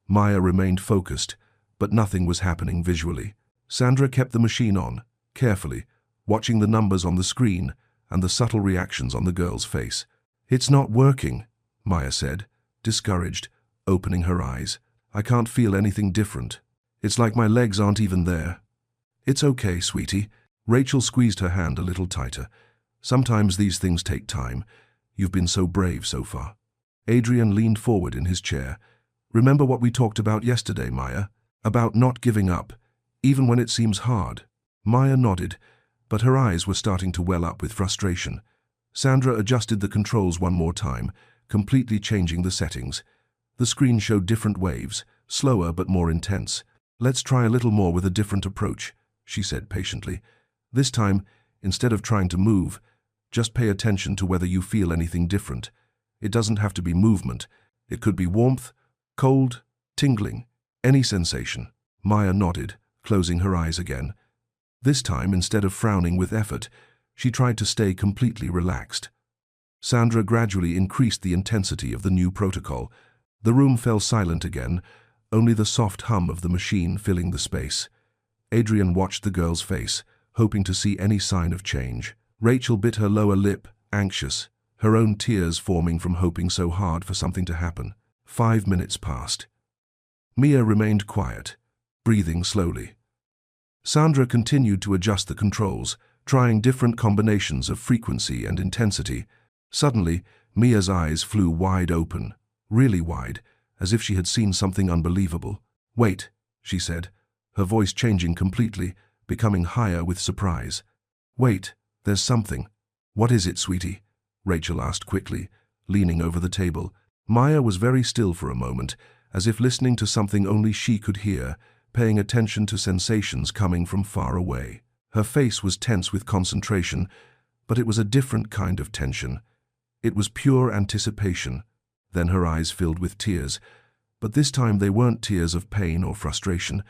Maya remained focused, but nothing was happening visually. Sandra kept the machine on, carefully, watching the numbers on the screen and the subtle reactions on the girl's face. "It's not working," Maya said, discouraged, opening her eyes. "I can't feel anything different. It's like my legs aren't even there." "It's okay, sweetie." Rachel squeezed her hand a little tighter. "Sometimes these things take time. You've been so brave so far." Adrien leaned forward in his chair. "Remember what we talked about yesterday, Maya? About not giving up, even when it seems hard." Maya nodded, but her eyes were starting to well up with frustration. Sandra adjusted the controls one more time, completely changing the settings. The screen showed different waves, slower but more intense. "Let's try a little more with a different approach," she said patiently. "This time, instead of trying to move, just pay attention to whether you feel anything different. It doesn't have to be movement. It could be warmth, cold, tingling, any sensation." Maya nodded, closing her eyes again. This time, instead of frowning with effort, she tried to stay completely relaxed. Sandra gradually increased the intensity of the new protocol. The room fell silent again, only the soft hum of the machine filling the space. Adrien watched the girl's face, hoping to see any sign of change. Rachel bit her lower lip, anxious, her own tears forming from hoping so hard for something to happen. 5 minutes passed. Mia remained quiet, breathing slowly. Sandra continued to adjust the controls, trying different combinations of frequency and intensity. Suddenly, Mia's eyes flew wide open, really wide, as if she had seen something unbelievable. "Wait," she said, her voice changing completely, becoming higher with surprise. "Wait, there's something." "What is it, sweetie?" Rachel asked quickly, leaning over the table. Maya was very still for a moment, as if listening to something only she could hear, paying attention to sensations coming from far away. Her face was tense with concentration, but it was a different kind of tension. It was pure anticipation. Then her eyes filled with tears, but this time they weren't tears of pain or frustration.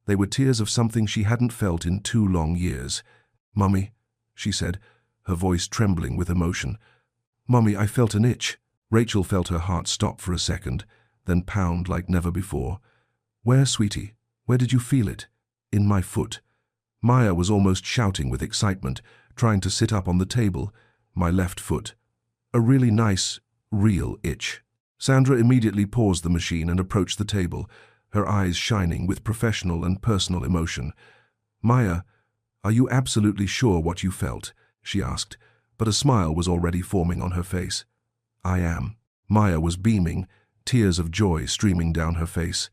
They were tears of something she hadn't felt in 2 long years. "Mummy," she said, her voice trembling with emotion. "Mummy, I felt an itch." Rachel felt her heart stop for a second, then pound like never before. "Where, sweetie? Where did you feel it?" "In my foot." Maya was almost shouting with excitement, trying to sit up on the table. "My left foot. A really nice, real itch." Sandra immediately paused the machine and approached the table, her eyes shining with professional and personal emotion. "Maya, are you absolutely sure what you felt?" she asked, but a smile was already forming on her face. "I am." Maya was beaming, tears of joy streaming down her face.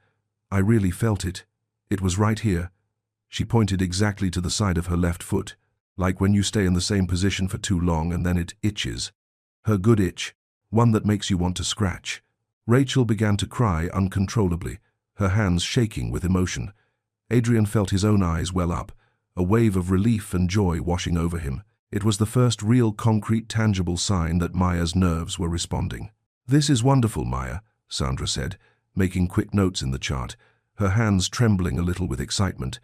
"I really felt it. It was right here." She pointed exactly to the side of her left foot, like when you stay in the same position for too long and then it itches. Her good itch, one that makes you want to scratch. Rachel began to cry uncontrollably, her hands shaking with emotion. Adrien felt his own eyes well up, a wave of relief and joy washing over him. It was the first real concrete tangible sign that Maya's nerves were responding. "This is wonderful, Maya," Sandra said, making quick notes in the chart, her hands trembling a little with excitement.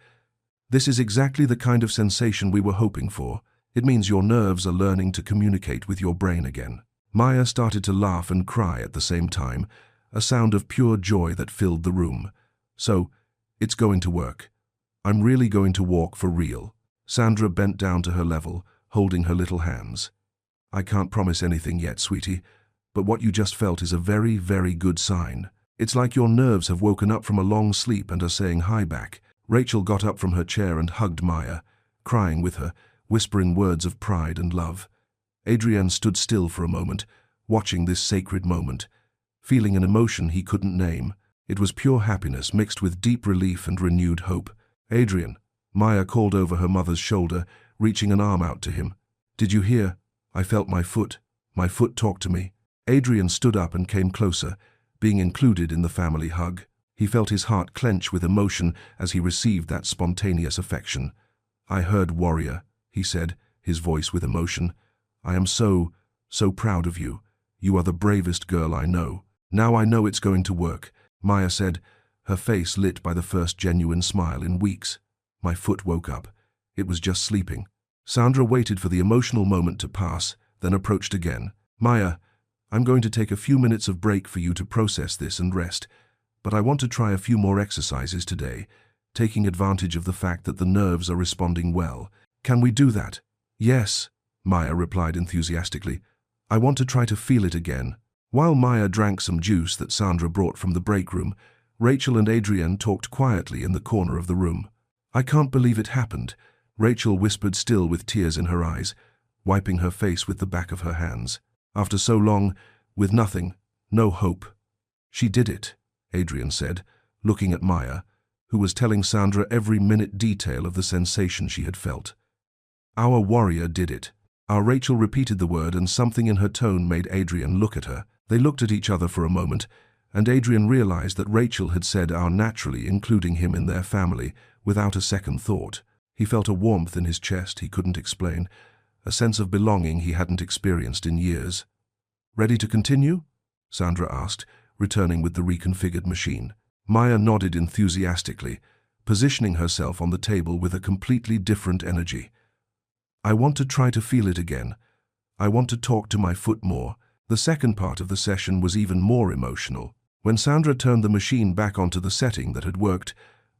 "This is exactly the kind of sensation we were hoping for. It means your nerves are learning to communicate with your brain again." Maya started to laugh and cry at the same time, a sound of pure joy that filled the room. "So, it's going to work. I'm really going to walk for real." Sandra bent down to her level, holding her little hands. "I can't promise anything yet, sweetie, but what you just felt is a very, very good sign. It's like your nerves have woken up from a long sleep and are saying hi back." Rachel got up from her chair and hugged Maya, crying with her, whispering words of pride and love. Adrien stood still for a moment, watching this sacred moment, feeling an emotion he couldn't name. It was pure happiness mixed with deep relief and renewed hope. "Adrien," Maya called over her mother's shoulder, reaching an arm out to him. "Did you hear? I felt my foot. My foot talked to me." Adrien stood up and came closer, being included in the family hug. He felt his heart clench with emotion as he received that spontaneous affection. "I heard, warrior," he said, his voice with emotion. "I am so proud of you. You are the bravest girl I know." "Now I know it's going to work," Maya said, her face lit by the first genuine smile in weeks. "My foot woke up. It was just sleeping." Sandra waited for the emotional moment to pass, then approached again. "Maya, I'm going to take a few minutes of break for you to process this and rest, but I want to try a few more exercises today, taking advantage of the fact that the nerves are responding well. Can we do that?" "Yes," Maya replied enthusiastically. "I want to try to feel it again." While Maya drank some juice that Sandra brought from the break room, Rachel and Adrien talked quietly in the corner of the room. "I can't believe it happened," Rachel whispered, still with tears in her eyes, wiping her face with the back of her hands. "After so long, with nothing, no hope." "She did it," Adrien said, looking at Maya, who was telling Sandra every minute detail of the sensation she had felt. "Our warrior did it." Our Rachel repeated the word, and something in her tone made Adrien look at her. They looked at each other for a moment, and Adrien realized that Rachel had said "our" naturally, including him in their family, without a second thought. He felt a warmth in his chest he couldn't explain, a sense of belonging he hadn't experienced in years. "Ready to continue?" Sandra asked, returning with the reconfigured machine. Maya nodded enthusiastically, positioning herself on the table with a completely different energy. "I want to try to feel it again. I want to talk to my foot more." The second part of the session was even more emotional. When Sandra turned the machine back onto the setting that had worked,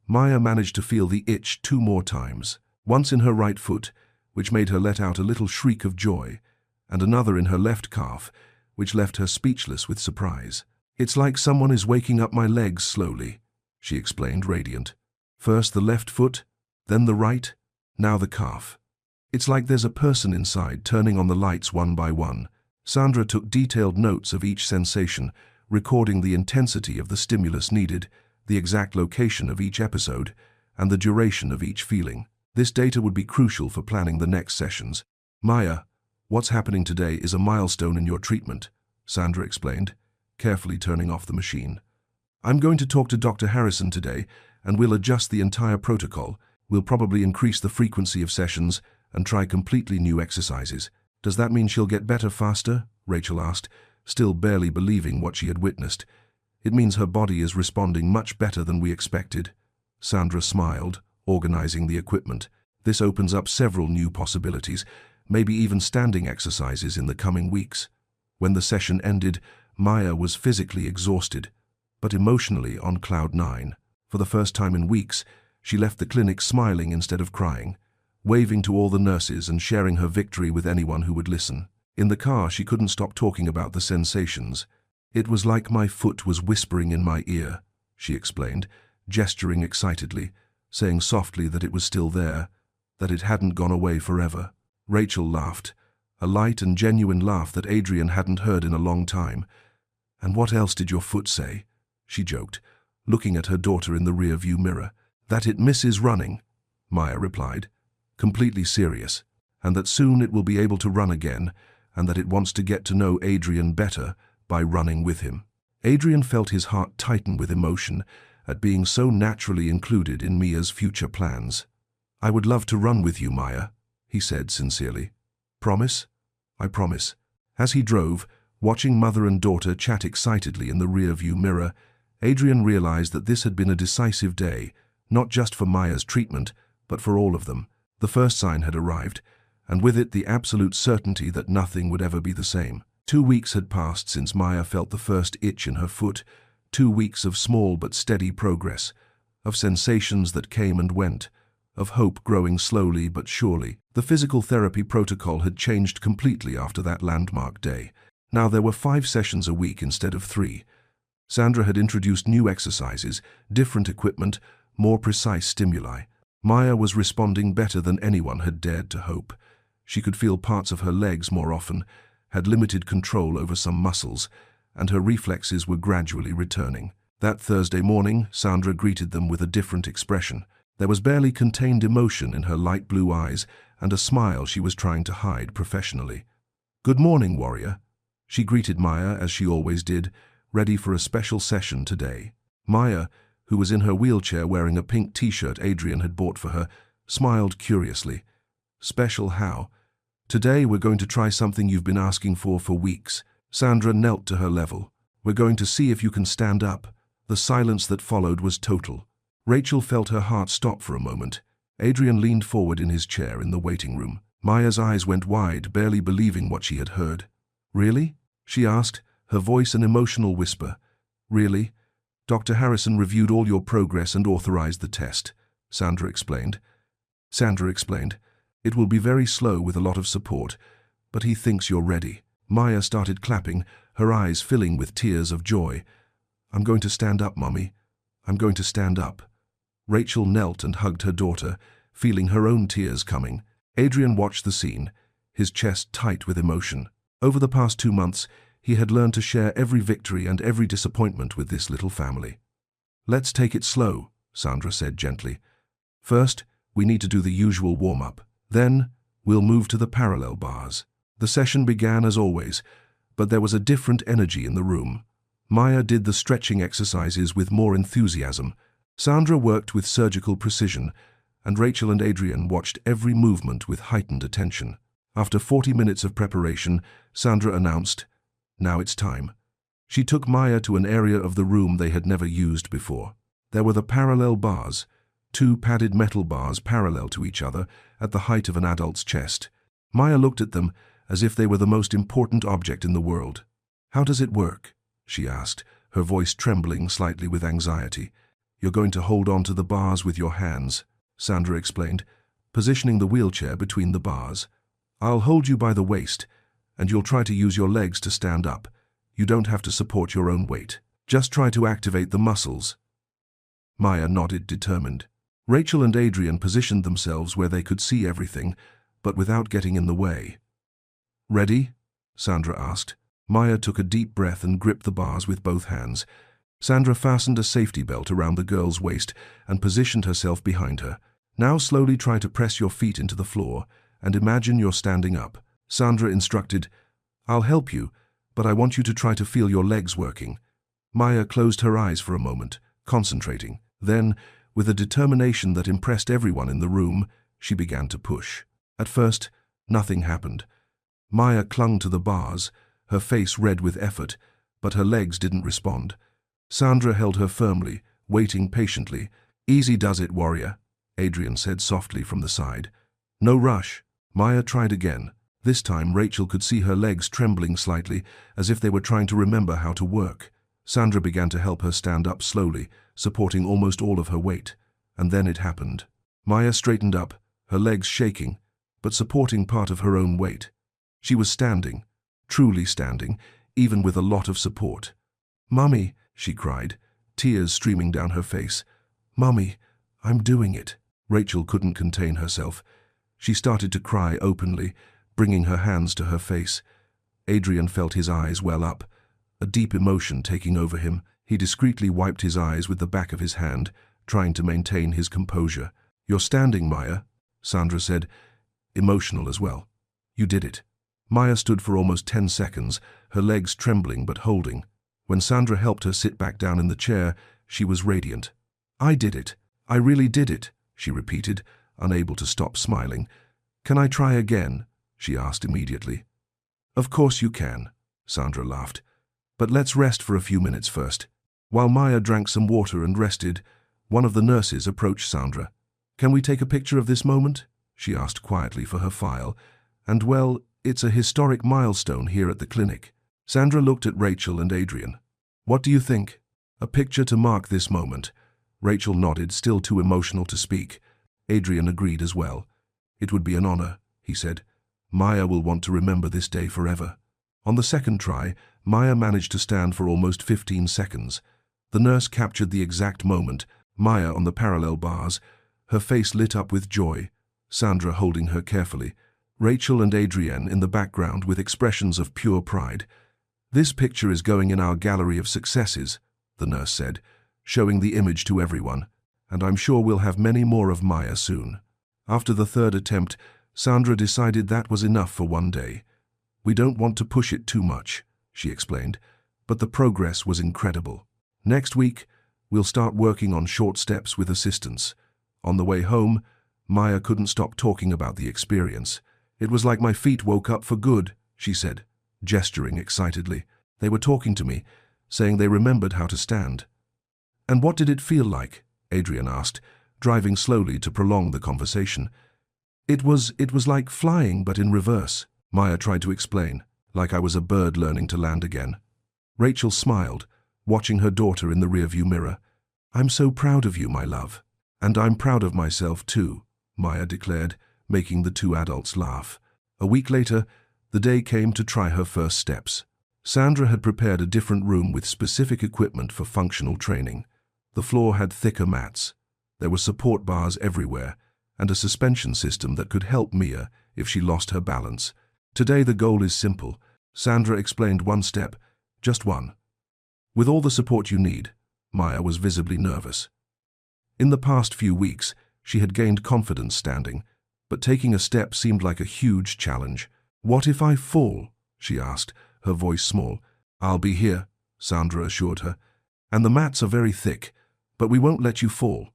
Maya managed to feel the itch 2 more times, once in her right foot, which made her let out a little shriek of joy, and another in her left calf, which left her speechless with surprise. "It's like someone is waking up my legs slowly," she explained, radiant. "First the left foot, then the right, now the calf. It's like there's a person inside turning on the lights one by one." Sandra took detailed notes of each sensation, recording the intensity of the stimulus needed, the exact location of each episode, and the duration of each feeling. This data would be crucial for planning the next sessions. "Maya, what's happening today is a milestone in your treatment," Sandra explained, carefully turning off the machine. "I'm going to talk to Dr. Harrison today, and we'll adjust the entire protocol. We'll probably increase the frequency of sessions and try completely new exercises." "Does that mean she'll get better faster?" Rachel asked, still barely believing what she had witnessed. "It means her body is responding much better than we expected." Sandra smiled, organizing the equipment. "This opens up several new possibilities, maybe even standing exercises in the coming weeks." When the session ended, Maya was physically exhausted, but emotionally on cloud 9. For the first time in weeks, she left the clinic smiling instead of crying, waving to all the nurses and sharing her victory with anyone who would listen. In the car, she couldn't stop talking about the sensations. "It was like my foot was whispering in my ear," she explained, gesturing excitedly, saying softly that it was still there, that it hadn't gone away forever. Rachel laughed, a light and genuine laugh that Adrien hadn't heard in a long time. "And what else did your foot say?" she joked, looking at her daughter in the rear-view mirror. "That it misses running," Maya replied, completely serious, "and that soon it will be able to run again, and that it wants to get to know Adrien better by running with him." Adrien felt his heart tighten with emotion at being so naturally included in Mia's future plans. "I would love to run with you, Maya," he said sincerely. "Promise?" "I promise." As he drove, watching mother and daughter chat excitedly in the rear-view mirror, Adrien realized that this had been a decisive day, not just for Maya's treatment, but for all of them. The first sign had arrived, and with it the absolute certainty that nothing would ever be the same. 2 weeks had passed since Maya felt the first itch in her foot, 2 weeks of small but steady progress, of sensations that came and went, of hope growing slowly but surely. The physical therapy protocol had changed completely after that landmark day. Now there were 5 sessions a week instead of 3. Sandra had introduced new exercises, different equipment, more precise stimuli. Maya was responding better than anyone had dared to hope. She could feel parts of her legs more often, had limited control over some muscles, and her reflexes were gradually returning. That Thursday morning, Sandra greeted them with a different expression. There was barely contained emotion in her light blue eyes and a smile she was trying to hide professionally. "Good morning, warrior." She greeted Maya as she always did, ready for a special session today. Maya, who was in her wheelchair wearing a pink t-shirt Adrien had bought for her, smiled curiously. "Special how?" "Today we're going to try something you've been asking for weeks." Sandra knelt to her level. "We're going to see if you can stand up." The silence that followed was total. Rachel felt her heart stop for a moment. Adrien leaned forward in his chair in the waiting room. Maya's eyes went wide, barely believing what she had heard. "Really?" she asked, her voice an emotional whisper. "Really? Dr. Harrison reviewed all your progress and authorized the test," Sandra explained. "It will be very slow with a lot of support, but he thinks you're ready." Maya started clapping, her eyes filling with tears of joy. "I'm going to stand up, Mummy. I'm going to stand up." Rachel knelt and hugged her daughter, feeling her own tears coming. Adrien watched the scene, his chest tight with emotion. Over the past 2 months, he had learned to share every victory and every disappointment with this little family. "Let's take it slow," Sandra said gently. "First, we need to do the usual warm-up. Then, we'll move to the parallel bars." The session began as always, but there was a different energy in the room. Maya did the stretching exercises with more enthusiasm. Sandra worked with surgical precision, and Rachel and Adrien watched every movement with heightened attention. After 40 minutes of preparation, Sandra announced, "Now it's time." She took Maya to an area of the room they had never used before. There were the parallel bars, 2 padded metal bars parallel to each other at the height of an adult's chest. Maya looked at them as if they were the most important object in the world. "How does it work?" she asked, her voice trembling slightly with anxiety. "You're going to hold on to the bars with your hands," Sandra explained, positioning the wheelchair between the bars. "I'll hold you by the waist, and you'll try to use your legs to stand up. You don't have to support your own weight. Just try to activate the muscles." Maya nodded, determined. Rachel and Adrien positioned themselves where they could see everything, but without getting in the way. "Ready?" Sandra asked. Maya took a deep breath and gripped the bars with both hands. Sandra fastened a safety belt around the girl's waist and positioned herself behind her. "Now slowly try to press your feet into the floor and imagine you're standing up." Sandra instructed, "I'll help you, but I want you to try to feel your legs working." Maya closed her eyes for a moment, concentrating. Then, with a determination that impressed everyone in the room, she began to push. At first, nothing happened. Maya clung to the bars, her face red with effort, but her legs didn't respond. Sandra held her firmly, waiting patiently. "Easy does it, warrior," Adrien said softly from the side. "No rush." Maya tried again. This time Rachel could see her legs trembling slightly, as if they were trying to remember how to work. Sandra began to help her stand up slowly, supporting almost all of her weight. And then it happened. Maya straightened up, her legs shaking, but supporting part of her own weight. She was standing, truly standing, even with a lot of support. "Mummy," she cried, tears streaming down her face. "Mummy, I'm doing it." Rachel couldn't contain herself. She started to cry openly, bringing her hands to her face. Adrien felt his eyes well up, a deep emotion taking over him. He discreetly wiped his eyes with the back of his hand, trying to maintain his composure. "You're standing, Maya," Sandra said, emotional as well. "You did it." Maya stood for almost 10 seconds, her legs trembling but holding. When Sandra helped her sit back down in the chair, she was radiant. I did it. I really did it, she repeated, unable to stop smiling. Can I try again? She asked immediately. Of course you can, Sandra laughed. But let's rest for a few minutes first. While Maya drank some water and rested, one of the nurses approached Sandra. Can we take a picture of this moment? She asked quietly for her file. And well, it's a historic milestone here at the clinic. Sandra looked at Rachel and Adrien. What do you think? A picture to mark this moment. Rachel nodded, still too emotional to speak. Adrien agreed as well. It would be an honor, he said. Maya will want to remember this day forever. On the second try, Maya managed to stand for almost 15 seconds. The nurse captured the exact moment, Maya on the parallel bars, her face lit up with joy, Sandra holding her carefully, Rachel and Adrien in the background with expressions of pure pride. This picture is going in our gallery of successes, the nurse said, showing the image to everyone, and I'm sure we'll have many more of Maya soon. After the third attempt, Sandra decided that was enough for one day. We don't want to push it too much, she explained, but the progress was incredible. Next week, we'll start working on short steps with assistance. On the way home, Maya couldn't stop talking about the experience. It was like my feet woke up for good, she said, gesturing excitedly. They were talking to me, saying they remembered how to stand. And what did it feel like? Adrien asked, driving slowly to prolong the conversation. It was like flying, but in reverse, Maya tried to explain, like I was a bird learning to land again. Rachel smiled, watching her daughter in the rearview mirror. I'm so proud of you, my love. And I'm proud of myself too, Maya declared, making the two adults laugh. A week later, the day came to try her first steps. Sandra had prepared a different room with specific equipment for functional training. The floor had thicker mats. There were support bars everywhere, and a suspension system that could help Mia if she lost her balance. Today the goal is simple. Sandra explained one step, just one. With all the support you need, Maya was visibly nervous. In the past few weeks, she had gained confidence standing, but taking a step seemed like a huge challenge. What if I fall? She asked, her voice small. I'll be here, Sandra assured her. And the mats are very thick, but we won't let you fall.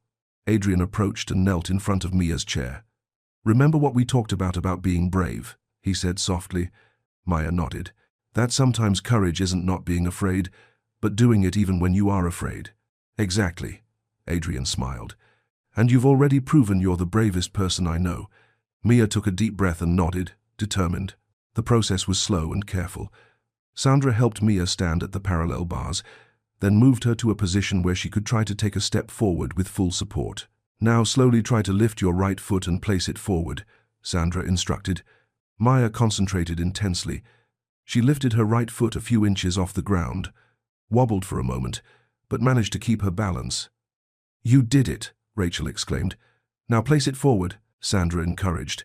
Adrien approached and knelt in front of Mia's chair. Remember what we talked about being brave, he said softly. Maya nodded. That sometimes courage isn't not being afraid, but doing it even when you are afraid. Exactly, Adrien smiled. And you've already proven you're the bravest person I know. Mia took a deep breath and nodded, determined. The process was slow and careful. Sandra helped Mia stand at the parallel bars, then moved her to a position where she could try to take a step forward with full support. Now slowly try to lift your right foot and place it forward, Sandra instructed. Maya concentrated intensely. She lifted her right foot a few inches off the ground, wobbled for a moment, but managed to keep her balance. You did it, Rachel exclaimed. Now place it forward, Sandra encouraged.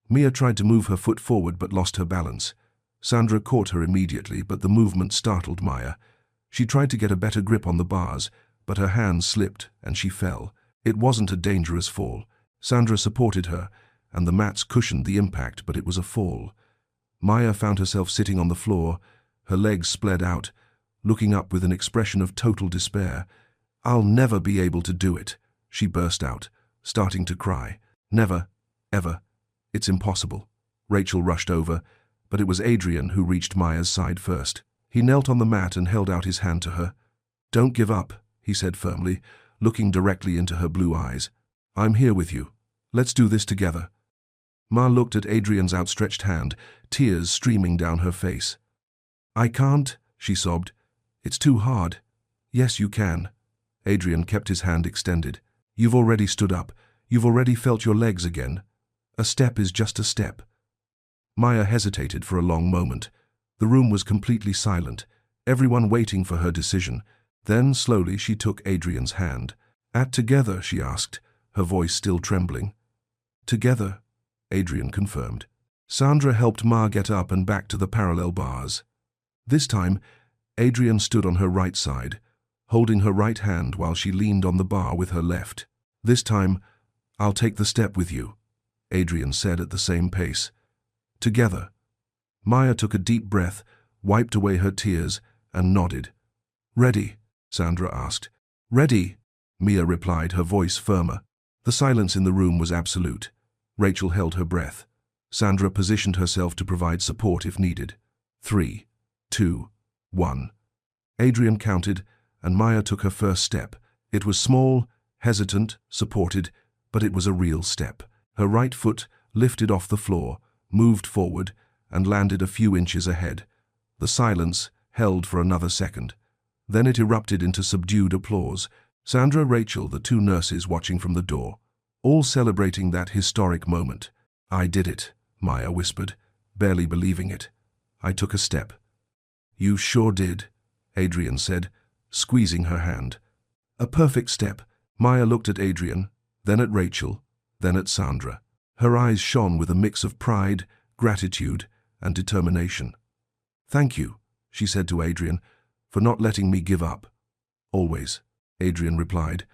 Mia tried to move her foot forward but lost her balance. Sandra caught her immediately, but the movement startled Maya. She tried to get a better grip on the bars, but her hands slipped and she fell. It wasn't a dangerous fall. Sandra supported her, and the mats cushioned the impact, but it was a fall. Maya found herself sitting on the floor, her legs spread out, looking up with an expression of total despair. I'll never be able to do it, she burst out, starting to cry. Never, ever. It's impossible. Rachel rushed over, but it was Adrien who reached Maya's side first. He knelt on the mat and held out his hand to her. Don't give up, he said firmly, looking directly into her blue eyes. I'm here with you. Let's do this together. Ma looked at Adrien's outstretched hand, tears streaming down her face. I can't, she sobbed. It's too hard. Yes, you can. Adrien kept his hand extended. You've already stood up. You've already felt your legs again. A step is just a step. Maya hesitated for a long moment. The room was completely silent, everyone waiting for her decision. Then, slowly, she took Adrien's hand. Together, she asked, her voice still trembling. Together, Adrien confirmed. Sandra helped Ma get up and back to the parallel bars. This time, Adrien stood on her right side, holding her right hand while she leaned on the bar with her left. This time, I'll take the step with you, Adrien said at the same pace. Together. Maya took a deep breath, wiped away her tears, and nodded. Ready? Sandra asked. Ready, Mia replied, her voice firmer. The silence in the room was absolute. Rachel held her breath. Sandra positioned herself to provide support if needed. 3, 2, 1. Adrien counted, and Maya took her first step. It was small, hesitant, supported, but it was a real step. Her right foot lifted off the floor, moved forward, and landed a few inches ahead. The silence held for another second. Then it erupted into subdued applause. Sandra, Rachel, the two nurses watching from the door, all celebrating that historic moment. "I did it," Maya whispered, barely believing it. "I took a step." "You sure did," Adrien said, squeezing her hand. "A perfect step." Maya looked at Adrien, then at Rachel, then at Sandra. Her eyes shone with a mix of pride, gratitude, and determination. "Thank you," she said to Adrien, "for not letting me give up." "Always," Adrien replied.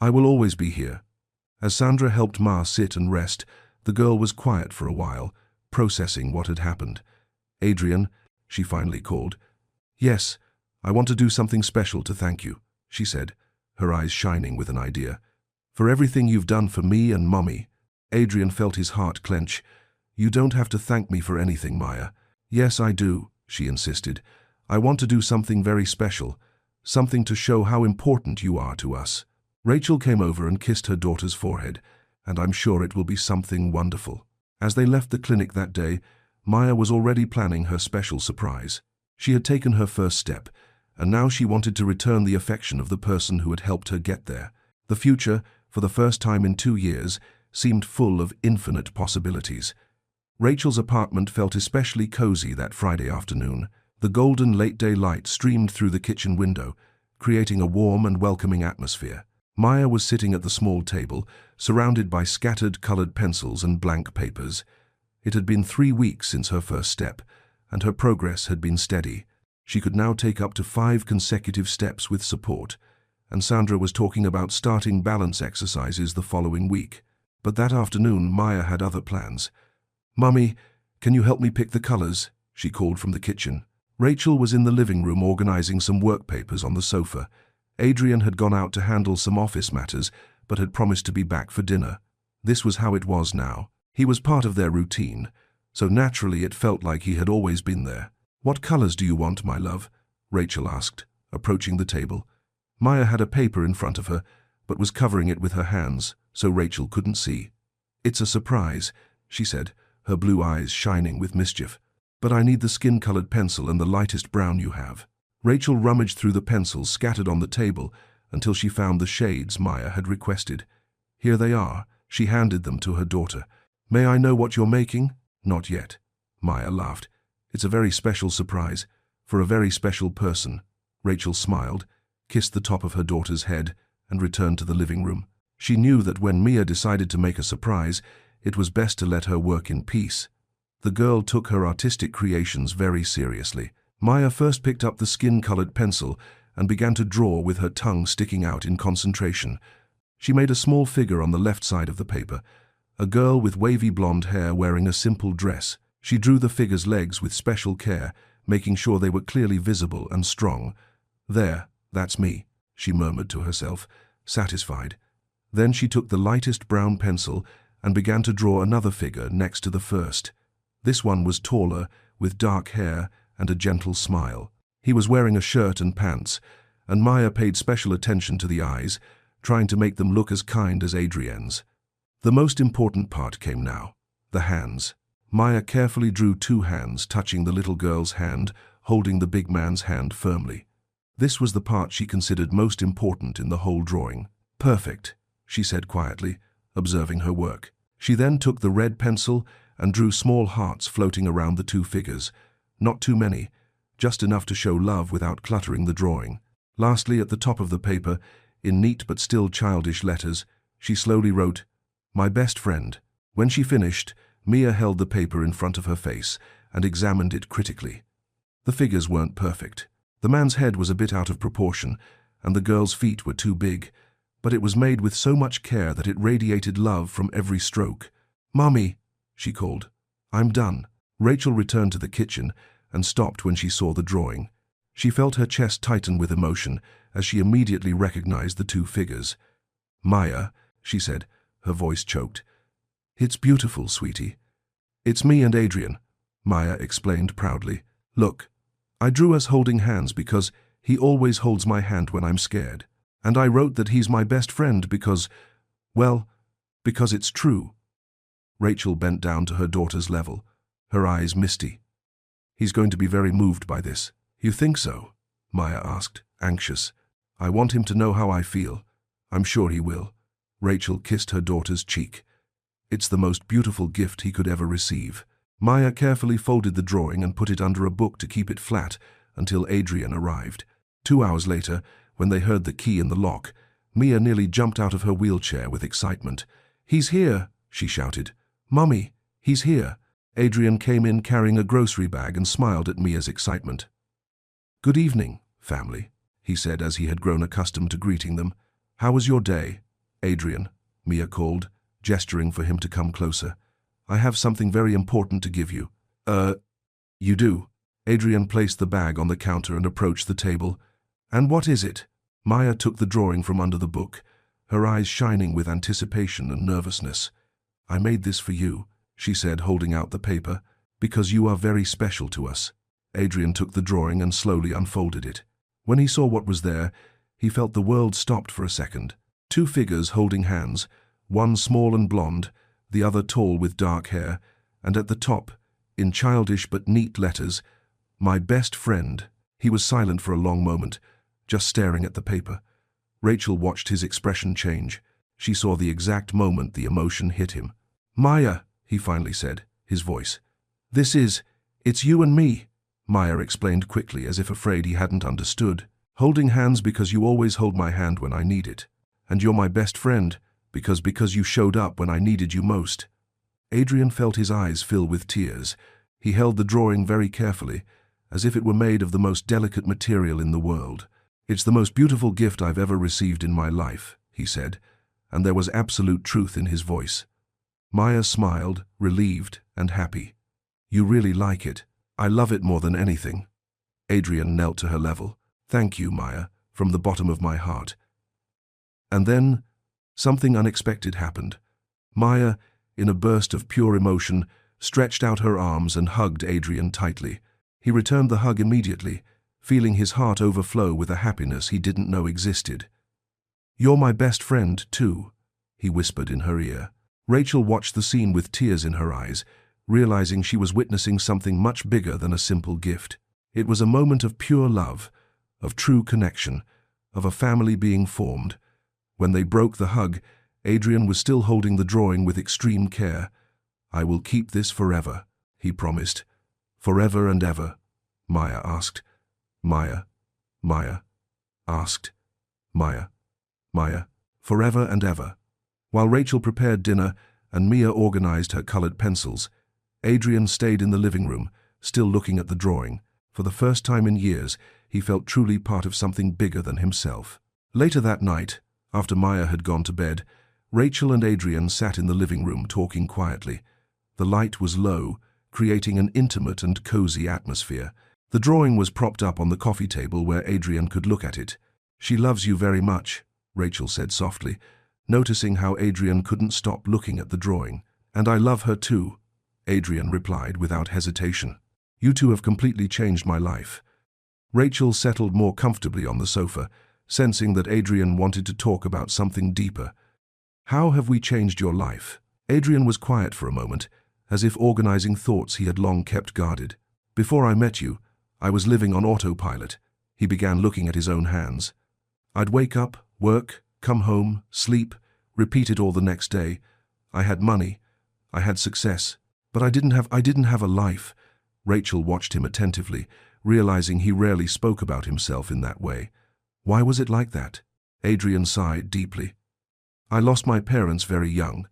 "I will always be here." As Sandra helped Ma sit and rest, the girl was quiet for a while, processing what had happened. "Adrien," she finally called. "Yes, I want to do something special to thank you," she said, her eyes shining with an idea. "For everything you've done for me and Mommy." Adrien felt his heart clench. "You don't have to thank me for anything, Maya." "Yes, I do," she insisted. "I want to do something very special, something to show how important you are to us." Rachel came over and kissed her daughter's forehead, "And I'm sure it will be something wonderful." As they left the clinic that day, Maya was already planning her special surprise. She had taken her first step, and now she wanted to return the affection of the person who had helped her get there. The future, for the first time in 2 years, seemed full of infinite possibilities. Rachel's apartment felt especially cozy that Friday afternoon. The golden late-day light streamed through the kitchen window, creating a warm and welcoming atmosphere. Maya was sitting at the small table, surrounded by scattered colored pencils and blank papers. It had been 3 weeks since her first step, and her progress had been steady. She could now take up to 5 consecutive steps with support, and Sandra was talking about starting balance exercises the following week. But that afternoon, Maya had other plans. "Mummy, can you help me pick the colors?" she called from the kitchen. Rachel was in the living room organizing some work papers on the sofa. Adrien had gone out to handle some office matters, but had promised to be back for dinner. This was how it was now. He was part of their routine, so naturally it felt like he had always been there. "What colors do you want, my love?" Rachel asked, approaching the table. Maya had a paper in front of her, but was covering it with her hands, so Rachel couldn't see. "It's a surprise," she said, her blue eyes shining with mischief. "But I need the skin-colored pencil and the lightest brown you have." Rachel rummaged through the pencils scattered on the table until she found the shades Maya had requested. "Here they are." She handed them to her daughter. "May I know what you're making?" "Not yet," Maya laughed. "It's a very special surprise, for a very special person." Rachel smiled, kissed the top of her daughter's head, and returned to the living room. She knew that when Mia decided to make a surprise, it was best to let her work in peace. The girl took her artistic creations very seriously. Maya first picked up the skin-colored pencil and began to draw with her tongue sticking out in concentration. She made a small figure on the left side of the paper, a girl with wavy blonde hair wearing a simple dress. She drew the figure's legs with special care, making sure they were clearly visible and strong. "There, that's me," she murmured to herself, satisfied. Then she took the lightest brown pencil and began to draw another figure next to the first. This one was taller, with dark hair and a gentle smile. He was wearing a shirt and pants, and Maya paid special attention to the eyes, trying to make them look as kind as Adrien's. The most important part came now, the hands. Maya carefully drew 2 hands touching the little girl's hand, holding the big man's hand firmly. This was the part she considered most important in the whole drawing. "Perfect," she said quietly, observing her work. She then took the red pencil and drew small hearts floating around the 2 figures. Not too many, just enough to show love without cluttering the drawing. Lastly, at the top of the paper, in neat but still childish letters, she slowly wrote, "My best friend." When she finished, Mia held the paper in front of her face and examined it critically. The figures weren't perfect. The man's head was a bit out of proportion, and the girl's feet were too big, but it was made with so much care that it radiated love from every stroke. "Mommy," she called, "I'm done." Rachel returned to the kitchen and stopped when she saw the drawing. She felt her chest tighten with emotion as she immediately recognized the two figures. "Maya," she said, her voice choked. "It's beautiful, sweetie." "It's me and Adrien," Maya explained proudly. "Look, I drew us holding hands because he always holds my hand when I'm scared. And I wrote that he's my best friend because, well, because it's true." Rachel bent down to her daughter's level, her eyes misty. "He's going to be very moved by this." "You think so?" Maya asked, anxious. "I want him to know how I feel. I'm sure he will." Rachel kissed her daughter's cheek. "It's the most beautiful gift he could ever receive." Maya carefully folded the drawing and put it under a book to keep it flat until Adrien arrived. 2 hours later, when they heard the key in the lock, Mia nearly jumped out of her wheelchair with excitement. "He's here!" she shouted. "Mummy, he's here!" Adrien came in carrying a grocery bag and smiled at Mia's excitement. "Good evening, family," he said as he had grown accustomed to greeting them. "How was your day?" "Adrien," Mia called, gesturing for him to come closer. "I have something very important to give you." You do?" Adrien placed the bag on the counter and approached the table. "And what is it?" Maya took the drawing from under the book, her eyes shining with anticipation and nervousness. "I made this for you," she said, holding out the paper, "because you are very special to us." Adrien took the drawing and slowly unfolded it. When he saw what was there, he felt the world stopped for a second. Two figures holding hands, one small and blonde, the other tall with dark hair, and at the top, in childish but neat letters, "My best friend." He was silent for a long moment, just staring at the paper. Rachel watched his expression change. She saw the exact moment the emotion hit him. "Maya," he finally said, his voice. "It's you and me," Maya explained quickly, as if afraid he hadn't understood. "Holding hands because you always hold my hand when I need it. And you're my best friend because you showed up when I needed you most." Adrien felt his eyes fill with tears. He held the drawing very carefully, as if it were made of the most delicate material in the world. "It's the most beautiful gift I've ever received in my life," he said, and there was absolute truth in his voice. Maya smiled, relieved and happy. "You really like it. I love it more than anything." Adrien knelt to her level. "Thank you, Maya, from the bottom of my heart." And then, something unexpected happened. Maya, in a burst of pure emotion, stretched out her arms and hugged Adrien tightly. He returned the hug immediately, feeling his heart overflow with a happiness he didn't know existed. "You're my best friend, too," he whispered in her ear. Rachel watched the scene with tears in her eyes, realizing she was witnessing something much bigger than a simple gift. It was a moment of pure love, of true connection, of a family being formed. When they broke the hug, Adrien was still holding the drawing with extreme care. "I will keep this forever," he promised. "Forever and ever?" Maya asked. Maya asked. Maya, "Forever and ever." While Rachel prepared dinner and Mia organized her colored pencils, Adrien stayed in the living room, still looking at the drawing. For the first time in years, he felt truly part of something bigger than himself. Later that night, after Maya had gone to bed, Rachel and Adrien sat in the living room talking quietly. The light was low, creating an intimate and cozy atmosphere. The drawing was propped up on the coffee table where Adrien could look at it. "She loves you very much," Rachel said softly, noticing how Adrien couldn't stop looking at the drawing. "And I love her too," Adrien replied without hesitation. "You two have completely changed my life." Rachel settled more comfortably on the sofa, sensing that Adrien wanted to talk about something deeper. "How have we changed your life?" Adrien was quiet for a moment, as if organizing thoughts he had long kept guarded. "Before I met you, I was living on autopilot." He began looking at his own hands. "I'd wake up, work, come home, sleep, repeat it all the next day. I had money, I had success, but I didn't have a life." Rachel watched him attentively, realizing he rarely spoke about himself in that way. "Why was it like that?" Adrien sighed deeply. "I lost my parents very young.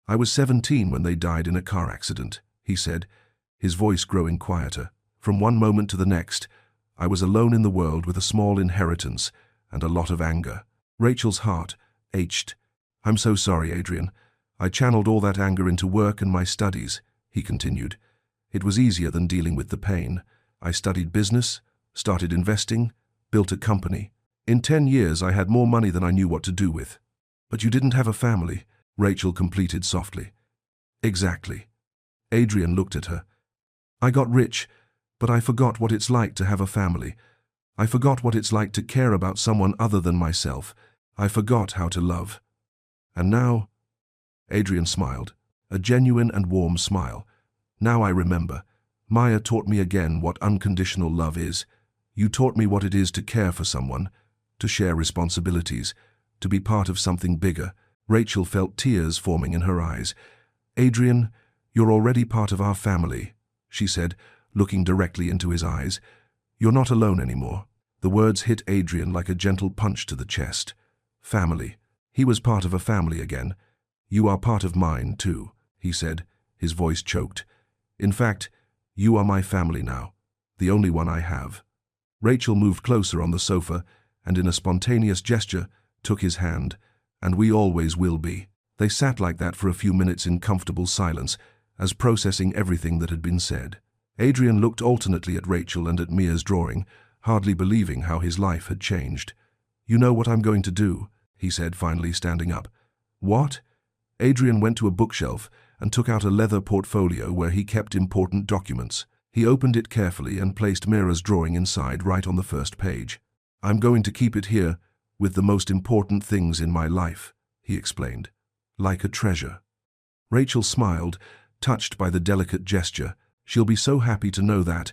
I was 17 when they died in a car accident," he said, his voice growing quieter. "From one moment to the next, I was alone in the world with a small inheritance and a lot of anger." Rachel's heart ached. "I'm so sorry, Adrien. I channeled all that anger into work and my studies," he continued. "It was easier than dealing with the pain. I studied business, started investing, built a company. In 10 years, I had more money than I knew what to do with. But you didn't have a family, Rachel completed softly. Exactly. Adrien looked at her. I got rich, but I forgot what it's like to have a family. I forgot what it's like to care about someone other than myself. I forgot how to love. And now, Adrien smiled, a genuine and warm smile. Now I remember. Maya taught me again what unconditional love is. You taught me what it is to care for someone, to share responsibilities, to be part of something bigger. Rachel felt tears forming in her eyes. Adrien, you're already part of our family, she said, looking directly into his eyes. You're not alone anymore. The words hit Adrien like a gentle punch to the chest. Family. He was part of a family again. You are part of mine, too, he said, his voice choked. In fact, you are my family now, the only one I have. Rachel moved closer on the sofa and in a spontaneous gesture took his hand, and we always will be. They sat like that for a few minutes in comfortable silence, as processing everything that had been said. Adrien looked alternately at Rachel and at Mia's drawing, hardly believing how his life had changed. You know what I'm going to do, he said, finally standing up. What? Adrien went to a bookshelf and took out a leather portfolio where he kept important documents. He opened it carefully and placed Mira's drawing inside right on the first page. I'm going to keep it here with the most important things in my life, he explained. Like a treasure. Rachel smiled, touched by the delicate gesture. She'll be so happy to know that,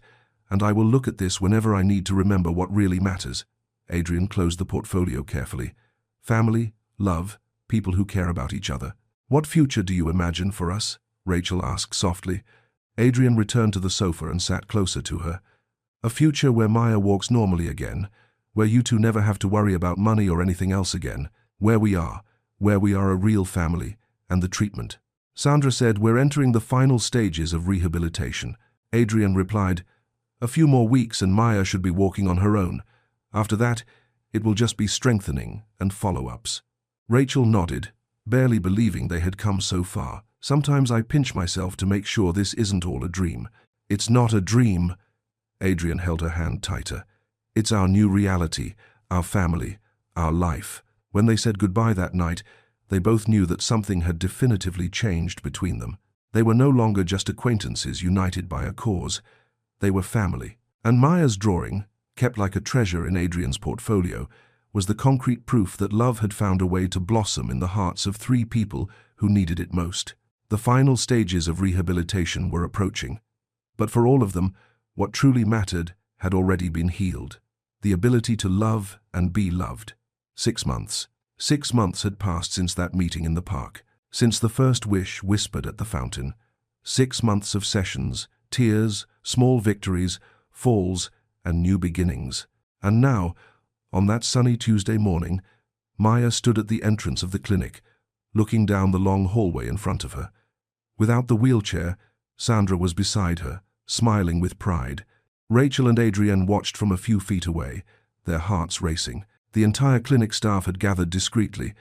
and I will look at this whenever I need to remember what really matters. Adrien closed the portfolio carefully. Family, love, people who care about each other. What future do you imagine for us? Rachel asked softly. Adrien returned to the sofa and sat closer to her. A future where Maya walks normally again, where you two never have to worry about money or anything else again, where we are a real family, and the treatment. Sandra said, we're entering the final stages of rehabilitation. Adrien replied, a few more weeks and Maya should be walking on her own. After that, it will just be strengthening and follow-ups. Rachel nodded, barely believing they had come so far. Sometimes I pinch myself to make sure this isn't all a dream. It's not a dream. Adrien held her hand tighter. It's our new reality, our family, our life. When they said goodbye that night, they both knew that something had definitively changed between them. They were no longer just acquaintances united by a cause. They were family. And Maya's drawing, kept like a treasure in Adrien's portfolio, was the concrete proof that love had found a way to blossom in the hearts of three people who needed it most. The final stages of rehabilitation were approaching. But for all of them, what truly mattered had already been healed. The ability to love and be loved. 6 months. 6 months had passed since that meeting in the park, since the first wish whispered at the fountain. 6 months of sessions, tears, small victories, falls, and new beginnings. And now, on that sunny Tuesday morning, Maya stood at the entrance of the clinic, looking down the long hallway in front of her. Without the wheelchair, Sandra was beside her, smiling with pride. Rachel and Adrien watched from a few feet away, their hearts racing. The entire clinic staff had gathered discreetly.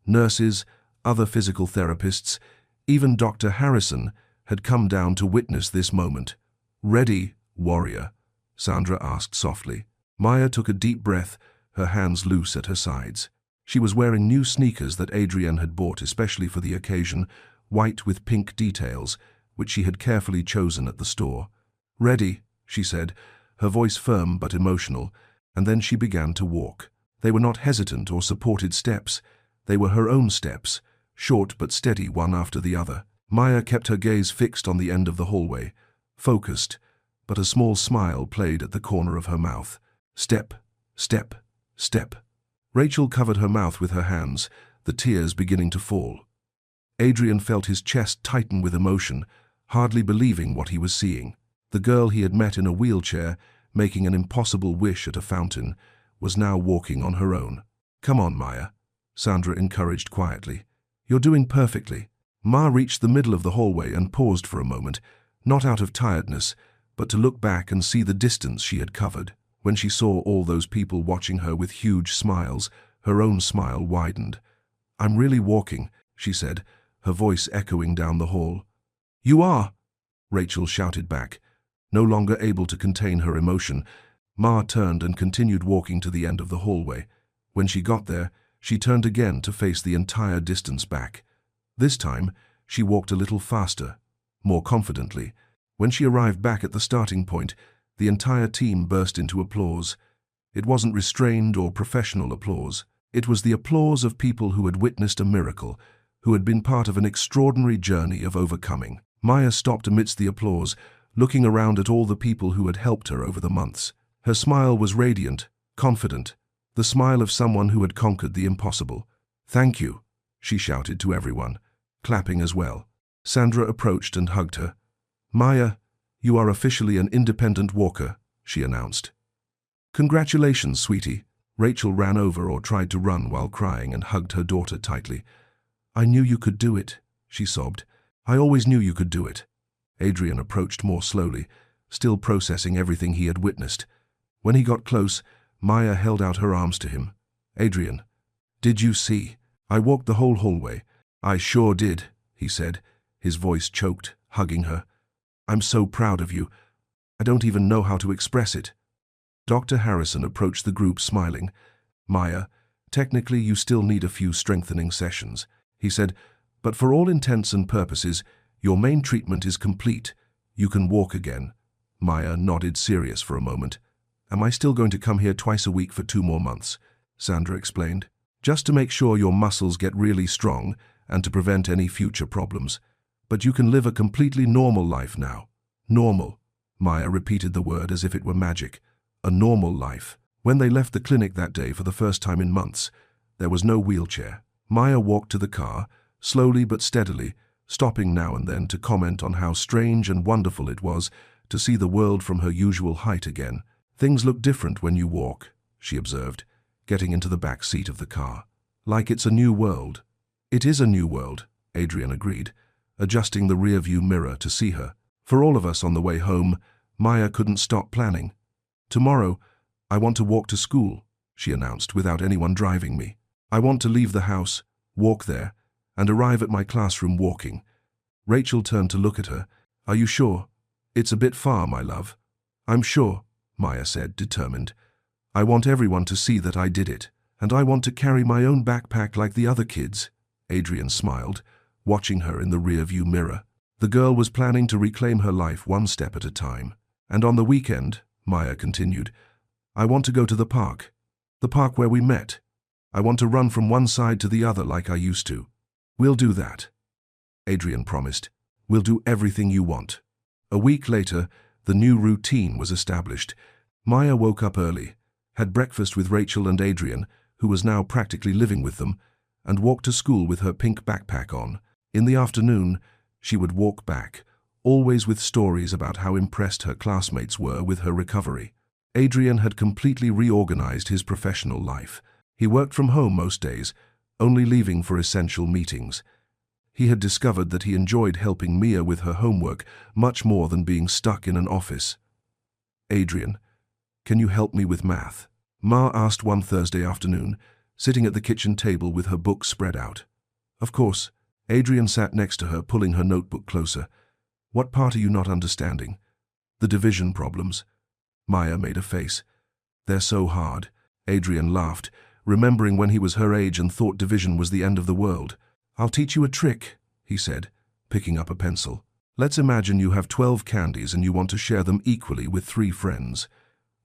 Nurses, other physical therapists, even Dr. Harrison had come down to witness this moment. Ready, warrior? Sandra asked softly. Maya took a deep breath, her hands loose at her sides. She was wearing new sneakers that Adrien had bought especially for the occasion, white with pink details, which she had carefully chosen at the store. Ready, she said, her voice firm but emotional, and then she began to walk. They were not hesitant or supported steps. They were her own steps, short but steady one after the other. Maya kept her gaze fixed on the end of the hallway, focused, but a small smile played at the corner of her mouth. Step, step, step. Rachel covered her mouth with her hands, the tears beginning to fall. Adrien felt his chest tighten with emotion, hardly believing what he was seeing. The girl he had met in a wheelchair, making an impossible wish at a fountain, was now walking on her own. Come on, Maya, Sandra encouraged quietly. You're doing perfectly. Ma reached the middle of the hallway and paused for a moment, not out of tiredness, but to look back and see the distance she had covered. When she saw all those people watching her with huge smiles, her own smile widened. I'm really walking, she said, her voice echoing down the hall. You are, Rachel shouted back, no longer able to contain her emotion. Ma turned and continued walking to the end of the hallway. When she got there, she turned again to face the entire distance back. This time, she walked a little faster, more confidently. When she arrived back at the starting point, the entire team burst into applause. It wasn't restrained or professional applause. It was the applause of people who had witnessed a miracle, who had been part of an extraordinary journey of overcoming. Maya stopped amidst the applause, looking around at all the people who had helped her over the months. Her smile was radiant, confident, the smile of someone who had conquered the impossible. "Thank you," she shouted to everyone, clapping as well. Sandra approached and hugged her. "Maya, you are officially an independent walker," she announced. "Congratulations, sweetie." Rachel ran over or tried to run while crying and hugged her daughter tightly. "I knew you could do it," she sobbed. "I always knew you could do it." Adrien approached more slowly, still processing everything he had witnessed. When he got close, Maya held out her arms to him. "Adrien, did you see? I walked the whole hallway." "I sure did," he said, his voice choked, hugging her. "I'm so proud of you. I don't even know how to express it." Dr. Harrison approached the group smiling. "Maya, technically you still need a few strengthening sessions," he said, "but for all intents and purposes, your main treatment is complete. You can walk again." Maya nodded serious for a moment. "Am I still going to come here twice a week for 2 more months?" Sandra explained. "Just to make sure your muscles get really strong and to prevent any future problems. But you can live a completely normal life now." "Normal." Maya repeated the word as if it were magic. A normal life. When they left the clinic that day for the first time in months, there was no wheelchair. Maya walked to the car, slowly but steadily, stopping now and then to comment on how strange and wonderful it was to see the world from her usual height again. "Things look different when you walk," she observed, getting into the back seat of the car. "Like it's a new world." "It is a new world," Adrien agreed, adjusting the rearview mirror to see her. For all of us on the way home, Maya couldn't stop planning. "Tomorrow, I want to walk to school," she announced, "without anyone driving me. I want to leave the house, walk there, and arrive at my classroom walking." Rachel turned to look at her. "Are you sure? It's a bit far, my love." "I'm sure," Maya said, determined. "I want everyone to see that I did it, and I want to carry my own backpack like the other kids." Adrien smiled, watching her in the rearview mirror. The girl was planning to reclaim her life one step at a time. "And on the weekend," Maya continued, "I want to go to the park where we met. I want to run from one side to the other like I used to." "We'll do that," Adrien promised. "We'll do everything you want." A week later, the new routine was established. Maya woke up early, had breakfast with Rachel and Adrien, who was now practically living with them, and walked to school with her pink backpack on. In the afternoon, she would walk back, always with stories about how impressed her classmates were with her recovery. Adrien had completely reorganized his professional life. He worked from home most days, only leaving for essential meetings. He had discovered that he enjoyed helping Mia with her homework much more than being stuck in an office. "Adrien, can you help me with math?" Ma asked one Thursday afternoon, sitting at the kitchen table with her books spread out. "Of course." Adrien sat next to her, pulling her notebook closer. "What part are you not understanding?" "The division problems." Maya made a face. "They're so hard." Adrien laughed, remembering when he was her age and thought division was the end of the world. "I'll teach you a trick," he said, picking up a pencil. "Let's imagine you have 12 candies and you want to share them equally with 3 friends."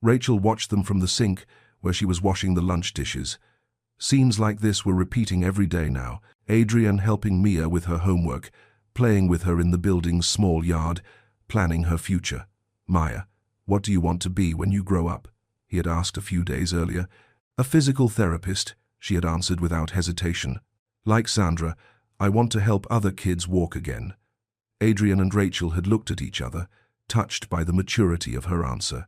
Rachel watched them from the sink, where she was washing the lunch dishes. Scenes like this were repeating every day now, Adrien helping Mia with her homework, playing with her in the building's small yard, planning her future. "Maya, what do you want to be when you grow up?" he had asked a few days earlier. "A physical therapist," she had answered without hesitation. "Like Sandra, I want to help other kids walk again." Adrien and Rachel had looked at each other, touched by the maturity of her answer.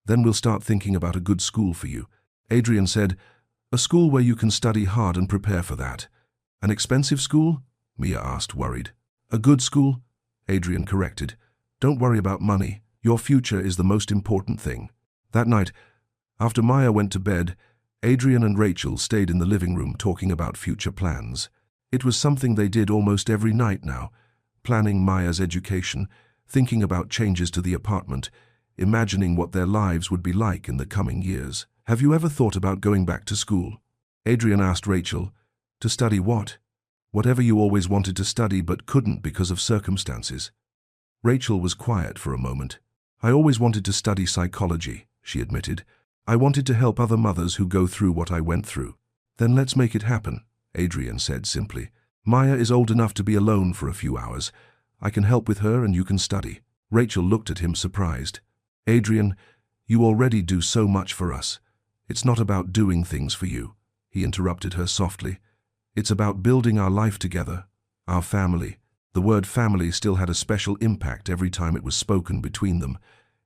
"Then we'll start thinking about a good school for you." Adrien said, "A school where you can study hard and prepare for that." "An expensive school?" Mia asked, worried. "A good school," Adrien corrected. "Don't worry about money. Your future is the most important thing." That night, after Maya went to bed, Adrien and Rachel stayed in the living room talking about future plans. It was something they did almost every night now, planning Maya's education, thinking about changes to the apartment, imagining what their lives would be like in the coming years. "Have you ever thought about going back to school?" Adrien asked Rachel. "To study what?" "Whatever you always wanted to study but couldn't because of circumstances." Rachel was quiet for a moment. "I always wanted to study psychology," she admitted. "I wanted to help other mothers who go through what I went through." "Then let's make it happen," Adrien said simply. "Maya is old enough to be alone for a few hours. I can help with her and you can study." Rachel looked at him surprised. "Adrien, you already do so much for us. It's not about doing things for you," he interrupted her softly. "It's about building our life together, our family." The word family still had a special impact every time it was spoken between them.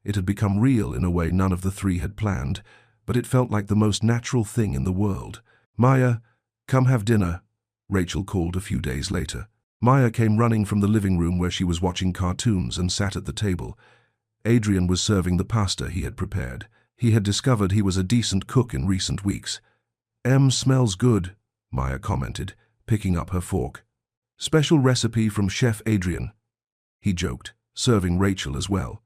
It had become real in a way none of the three had planned, but it felt like the most natural thing in the world. "Maya, come have dinner," Rachel called a few days later. Maya came running from the living room where she was watching cartoons and sat at the table. Adrien was serving the pasta he had prepared. He had discovered he was a decent cook in recent weeks. Smells good," Maya commented, picking up her fork. "Special recipe from Chef Adrien," he joked, serving Rachel as well.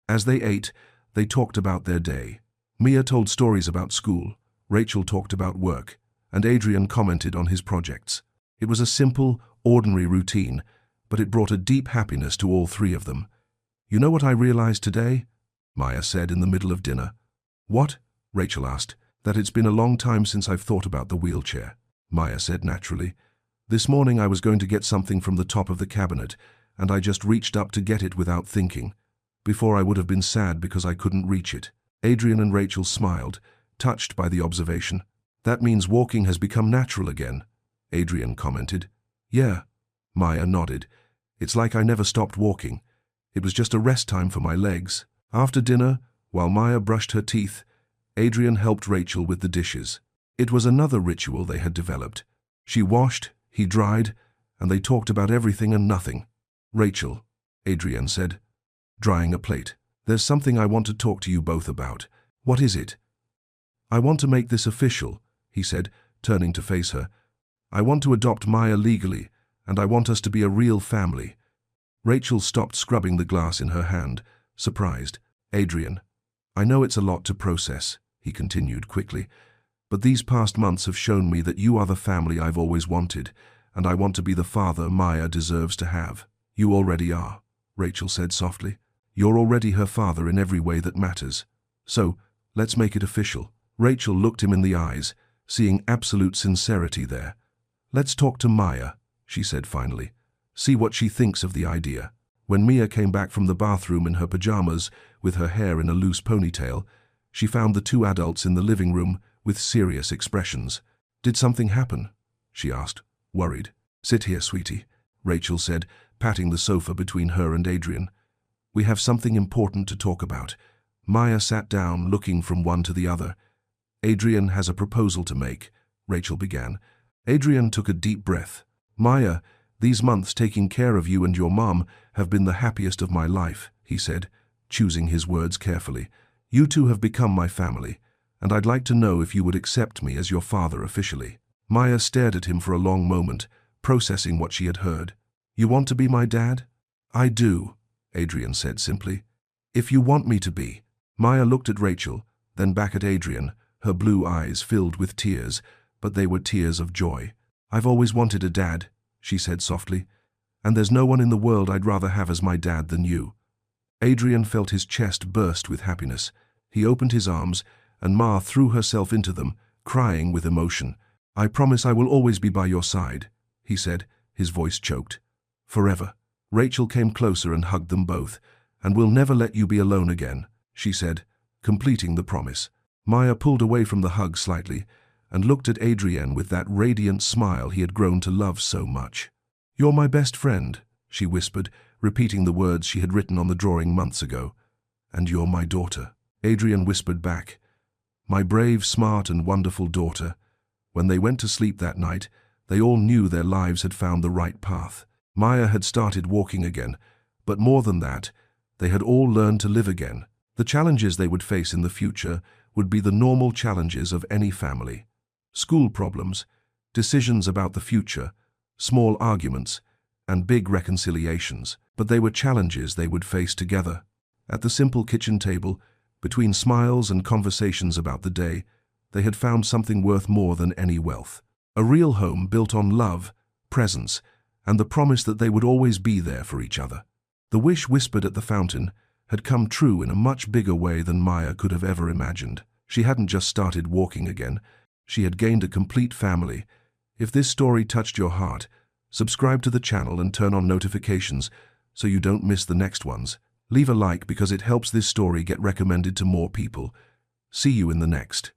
As they ate, they talked about their day. Mia told stories about school, Rachel talked about work, and Adrien commented on his projects. It was a simple, ordinary routine, but it brought a deep happiness to all three of them. "You know what I realized today?" Maya said in the middle of dinner. "What?" Rachel asked. "That it's been a long time since I've thought about the wheelchair," Maya said naturally. "This morning I was going to get something from the top of the cabinet, and I just reached up to get it without thinking. Before I would have been sad because I couldn't reach it." Adrien and Rachel smiled, touched by the observation. "That means walking has become natural again," Adrien commented. "Yeah," Maya nodded. "It's like I never stopped walking. It was just a rest time for my legs." After dinner, while Maya brushed her teeth, Adrien helped Rachel with the dishes. It was another ritual they had developed. She washed, he dried, and they talked about everything and nothing. "Rachel," Adrien said, drying a plate, "there's something I want to talk to you both about." "What is it?" "I want to make this official," he said, turning to face her. "I want to adopt Maya legally, and I want us to be a real family." Rachel stopped scrubbing the glass in her hand, surprised. "Adrien, I know it's a lot to process," he continued quickly, "but these past months have shown me that you are the family I've always wanted, and I want to be the father Maya deserves to have." "You already are," Rachel said softly. "You're already her father in every way that matters. So, let's make it official." Rachel looked him in the eyes, seeing absolute sincerity there. "Let's talk to Maya," she said finally. "See what she thinks of the idea." When Mia came back from the bathroom in her pajamas, with her hair in a loose ponytail, she found the two adults in the living room with serious expressions. "Did something happen?" she asked, worried. "Sit here, sweetie," Rachel said, patting the sofa between her and Adrien. "We have something important to talk about." Maya sat down, looking from one to the other. "Adrien has a proposal to make," Rachel began. Adrien took a deep breath. "Maya, these months taking care of you and your mom have been the happiest of my life," he said, choosing his words carefully. "You two have become my family, and I'd like to know if you would accept me as your father officially." Maya stared at him for a long moment, processing what she had heard. "You want to be my dad?" "I do," Adrien said simply. "If you want me to be." Maya looked at Rachel, then back at Adrien, her blue eyes filled with tears, but they were tears of joy. "I've always wanted a dad," she said softly, "and there's no one in the world I'd rather have as my dad than you." Adrien felt his chest burst with happiness. He opened his arms, and Ma threw herself into them, crying with emotion. "I promise I will always be by your side," he said, his voice choked. "Forever." Rachel came closer and hugged them both. "And we'll never let you be alone again," she said, completing the promise. Maya pulled away from the hug slightly and looked at Adrien with that radiant smile he had grown to love so much. "You're my best friend," she whispered, repeating the words she had written on the drawing months ago. "And you're my daughter," Adrien whispered back. "My brave, smart, and wonderful daughter." When they went to sleep that night, they all knew their lives had found the right path. Maya had started walking again, but more than that, they had all learned to live again. The challenges they would face in the future would be the normal challenges of any family. School problems, decisions about the future, small arguments, and big reconciliations. But they were challenges they would face together. At the simple kitchen table, between smiles and conversations about the day, they had found something worth more than any wealth. A real home built on love, presence, and the promise that they would always be there for each other. The wish whispered at the fountain had come true in a much bigger way than Maya could have ever imagined. She hadn't just started walking again, she had gained a complete family. If this story touched your heart, subscribe to the channel and turn on notifications so you don't miss the next ones. Leave a like because it helps this story get recommended to more people. See you in the next.